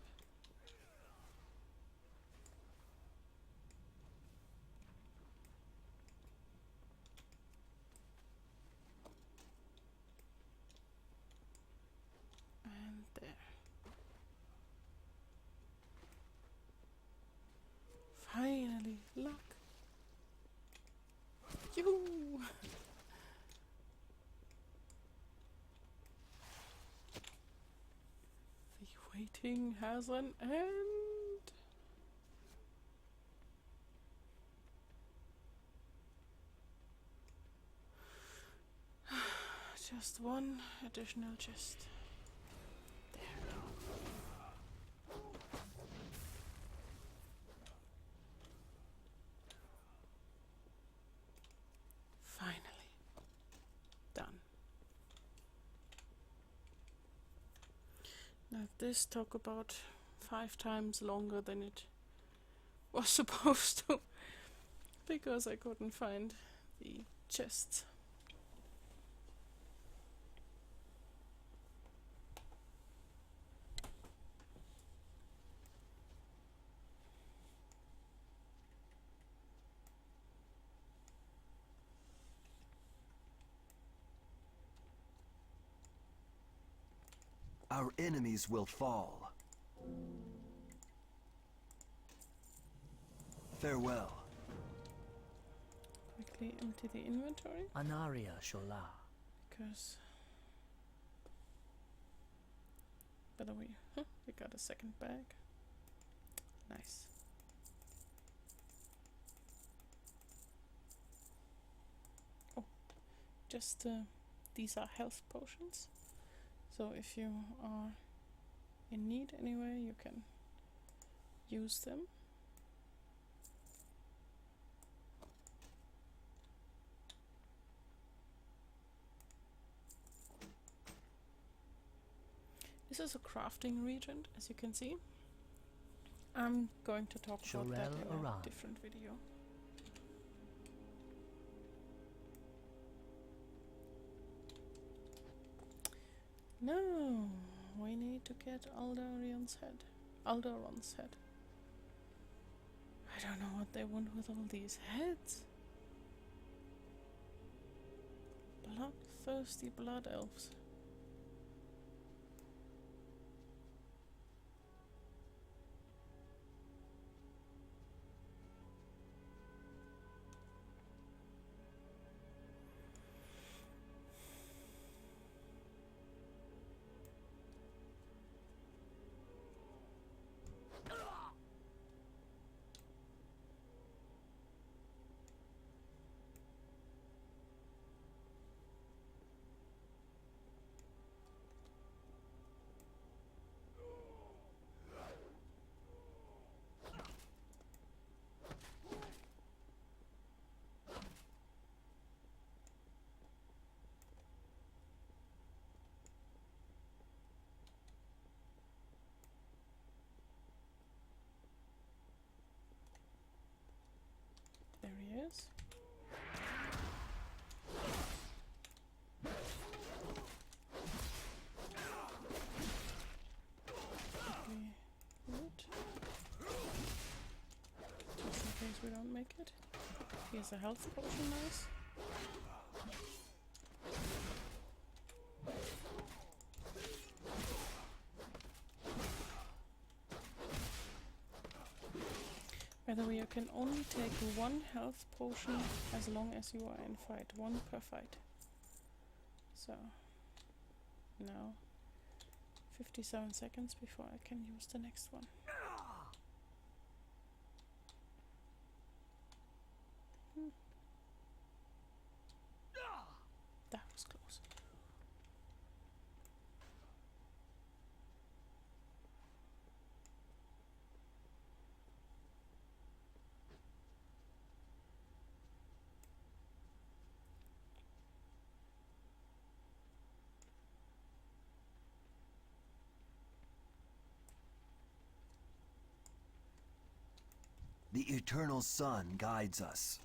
And there. Finally, luck. Yoo! The waiting has an end. Just one additional chest. There. Finally. Done. Now this took about 5 times longer than it was supposed to, because I couldn't find the chests. Our enemies will fall. Farewell. Quickly empty the inventory, Anaria Shola. because by the way, we got a second bag. Nice. Oh, just these are health potions. So if you are in need anywhere, you can use them. This is a crafting region, as you can see. I'm going to talk about that Shorel in a Aran. different video. No, we need to get Alderon's head. Alderon's head. I don't know what they want with all these heads. Bloodthirsty blood elves. There he is. Okay, good. Just in case we don't make it. Here's a health potion, nice. By the way, you can only take 1 health potion as long as you are in fight. 1 per fight. So, now 57 seconds before I can use the next one. That was close. The eternal sun guides us.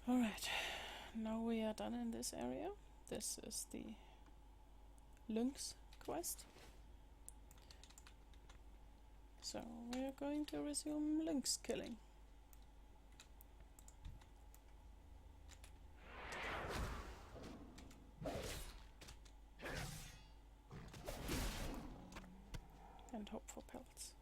Alright, now we are done in this area. This is the Lynx quest. So we're going to resume lynx killing. And hope for pelts.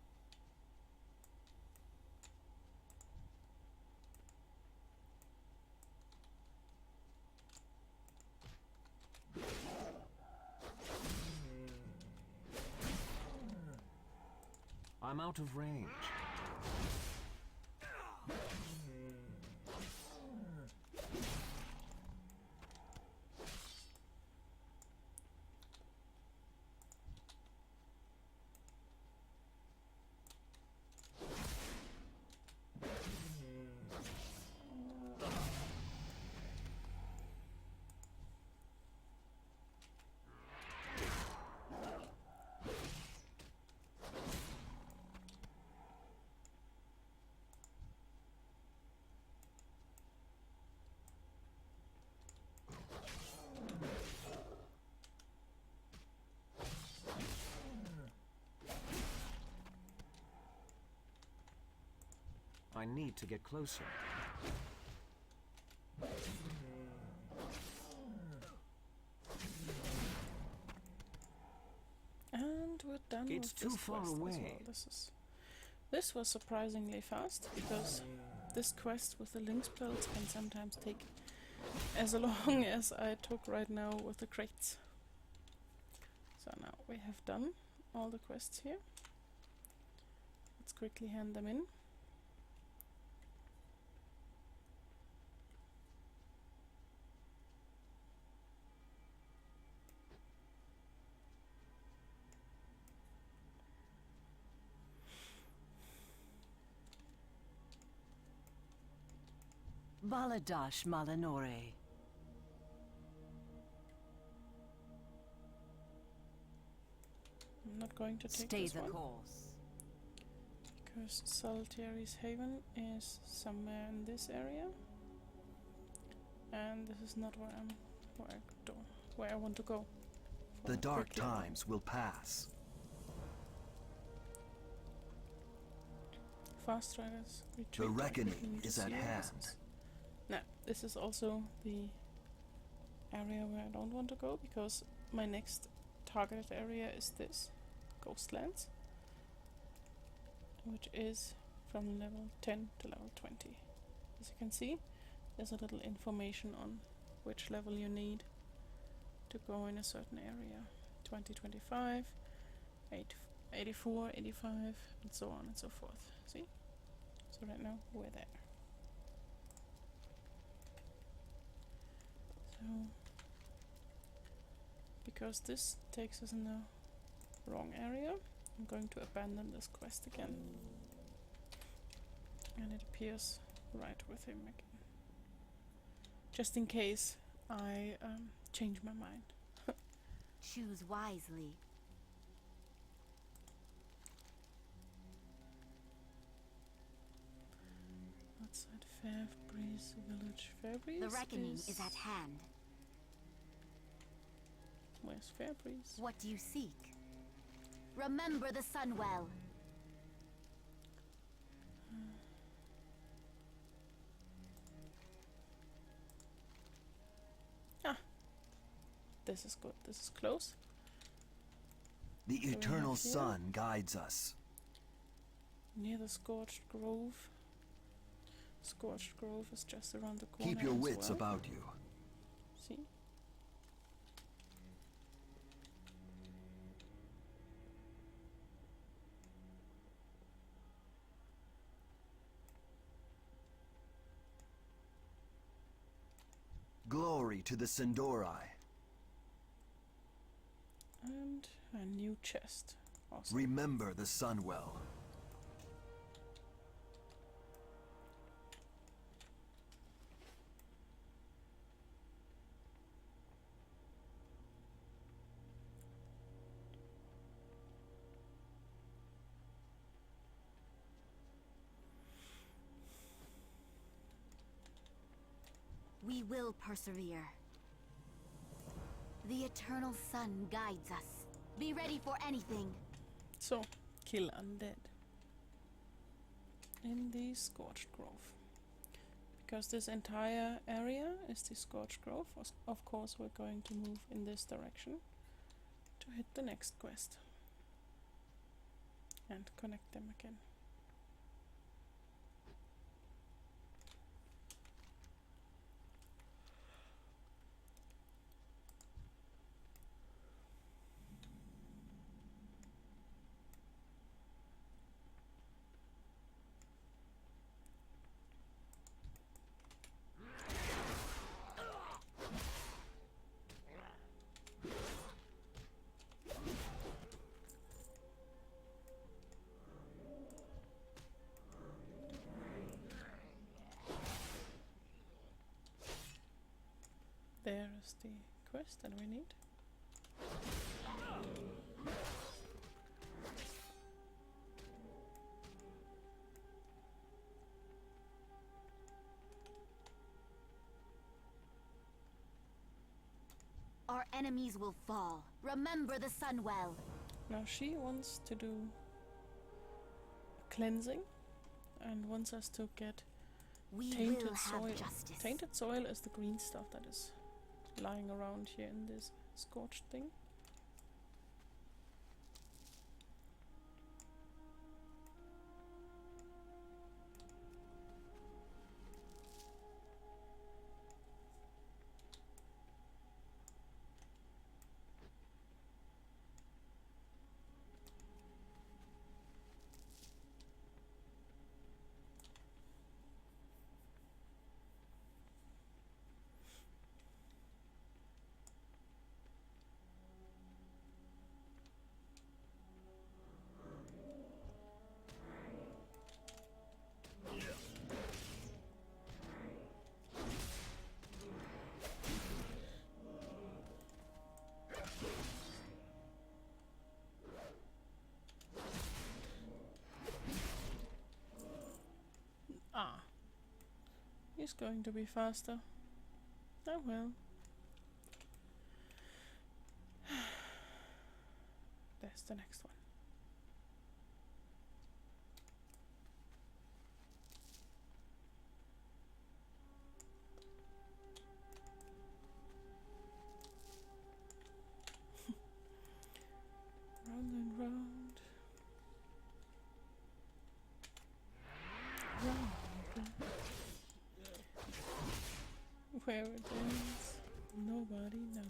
I'm out of range. I need to get closer. And we're done It's with too this far quest as away. well. This was surprisingly fast, because this quest with the lynx pelts can sometimes take as long as I took right now with the crates. So now we have done all the quests here. Let's quickly hand them in. Baladash Malanore. I'm not going to take Stay this the one, course. because Salteri's Haven is somewhere in this area, and this is not where I want to go. for The a dark quick level. times will pass. Fast riders retreat. The or reckoning quickly is at intercede. hand. Now, this is also the area where I don't want to go, because my next targeted area is this, Ghostlands, which is from level 10 to level 20. As you can see, there's a little information on which level you need to go in a certain area. 20, 25, 84, 85, and so on and so forth. See? So right now we're there. So, because this takes us in the wrong area, I'm going to abandon this quest again. And it appears right with him again. Just in case I change my mind. Choose wisely. Outside Fairbreeze Village. Fairbreeze? The reckoning is at hand. Where's Fairbreeze? What do you seek? Remember the Sunwell. This is good. This is close. The we eternal have here? sun guides us. Near the Scorched Grove. Scorched Grove is just around the corner. Keep your as wits well. about you. See? Glory to the Sindori. And a new chest. Awesome. Remember the Sunwell. We will persevere. The eternal sun guides us. Be ready for anything. So, kill undead in the Scorched Grove. Because this entire area is the Scorched Grove, of course we're going to move in this direction to hit the next quest and connect them again. There is the quest that we need. Our enemies will fall. Remember the sun well. Now she wants to do cleansing and wants us to get We tainted will have soil. justice. Tainted soil is the green stuff that is lying around here in this scorched thing. Ah, he's going to be faster. Oh well. There's the next one. Round and round. Round and round. Where it ends, nobody knows.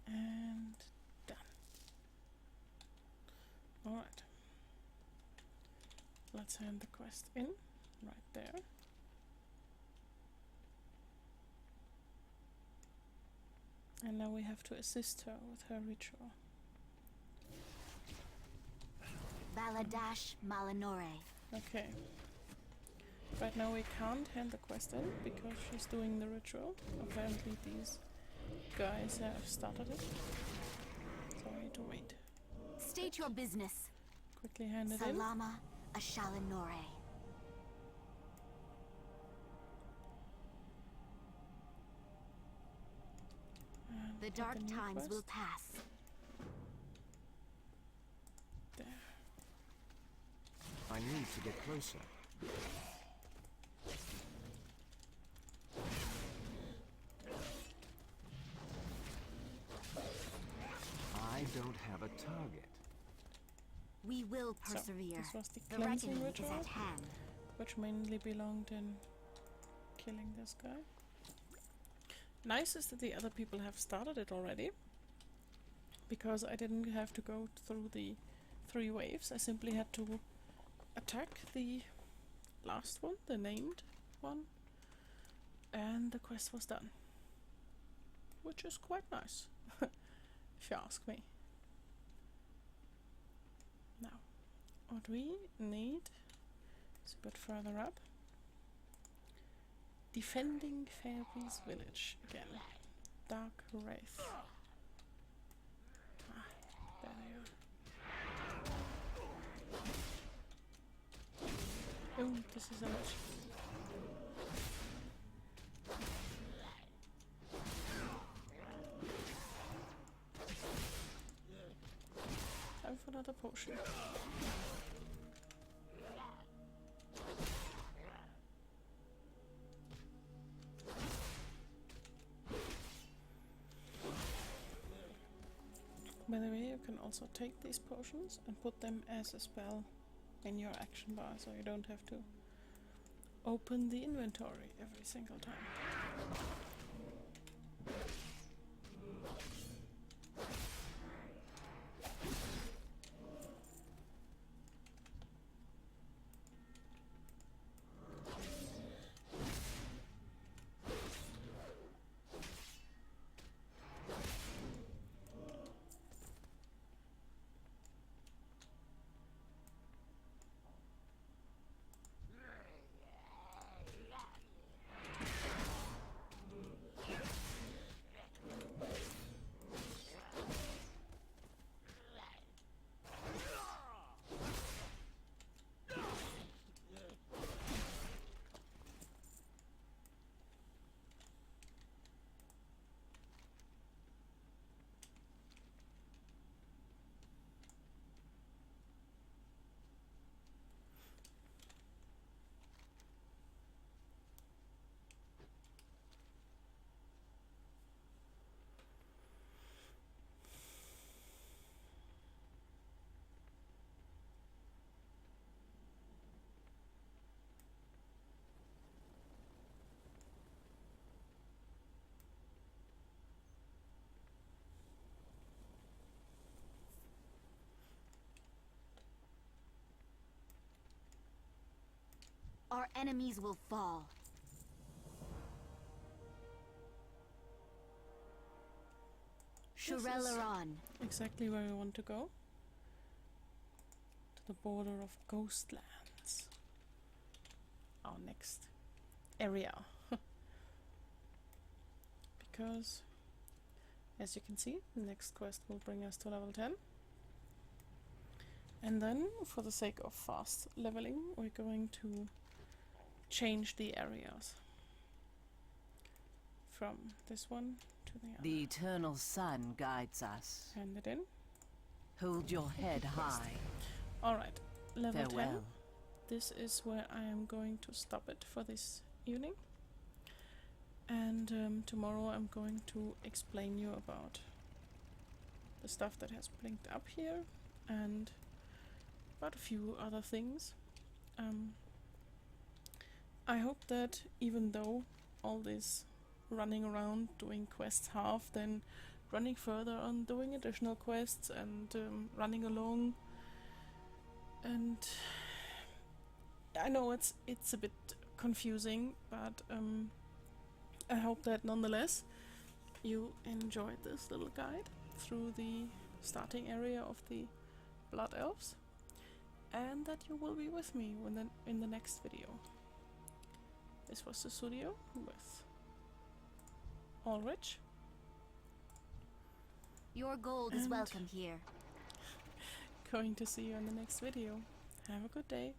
And done. Alright. Let's hand the quest in, right there. And now we have to assist her with her ritual. Baladash Malinore. Okay. Right now we can't hand the quest in because she's doing the ritual. Apparently these guys have started it. So I need to wait. State your business. Quickly hand it in. Salama Ashalinore. And The get dark new times quest. will pass. There. I need to get closer. don't have a target. We will So, persevere. this was the The cleansing reckoning is ritual, at hand. which mainly belonged in killing this guy. Nice is that the other people have started it already, because I didn't have to go through the 3 waves. I simply had to attack the last one, the named one, and the quest was done. Which is quite nice, if you ask me. Now, what we need is a bit further up. Defending Fairies Village again. Dark Wraith. Ah, there they are. Oh, this is a lot. Time for another potion. By the way, you can also take these potions and put them as a spell in your action bar, so you don't have to open the inventory every single time. Our enemies will fall. This is Shurelaran. exactly where we want to go. To the border of Ghostlands. Our next area. Because, as you can see, the next quest will bring us to level 10. And then, for the sake of fast leveling, we're going to change the areas. From this one to the other. The eternal sun guides us. Hand it in. Hold your head high. Alright, level 10. Farewell. This is where I am going to stop it for this evening. And tomorrow I'm going to explain you about the stuff that has blinked up here and about a few other things. I hope that even though all this running around doing quests half, then running further on doing additional quests and running along, and I know it's a bit confusing, but I hope that nonetheless you enjoyed this little guide through the starting area of the Blood Elves, and that you will be with me in the next video. This was the studio with Ulrich. Your gold is And- welcome here. Going to see you in the next video. Have a good day.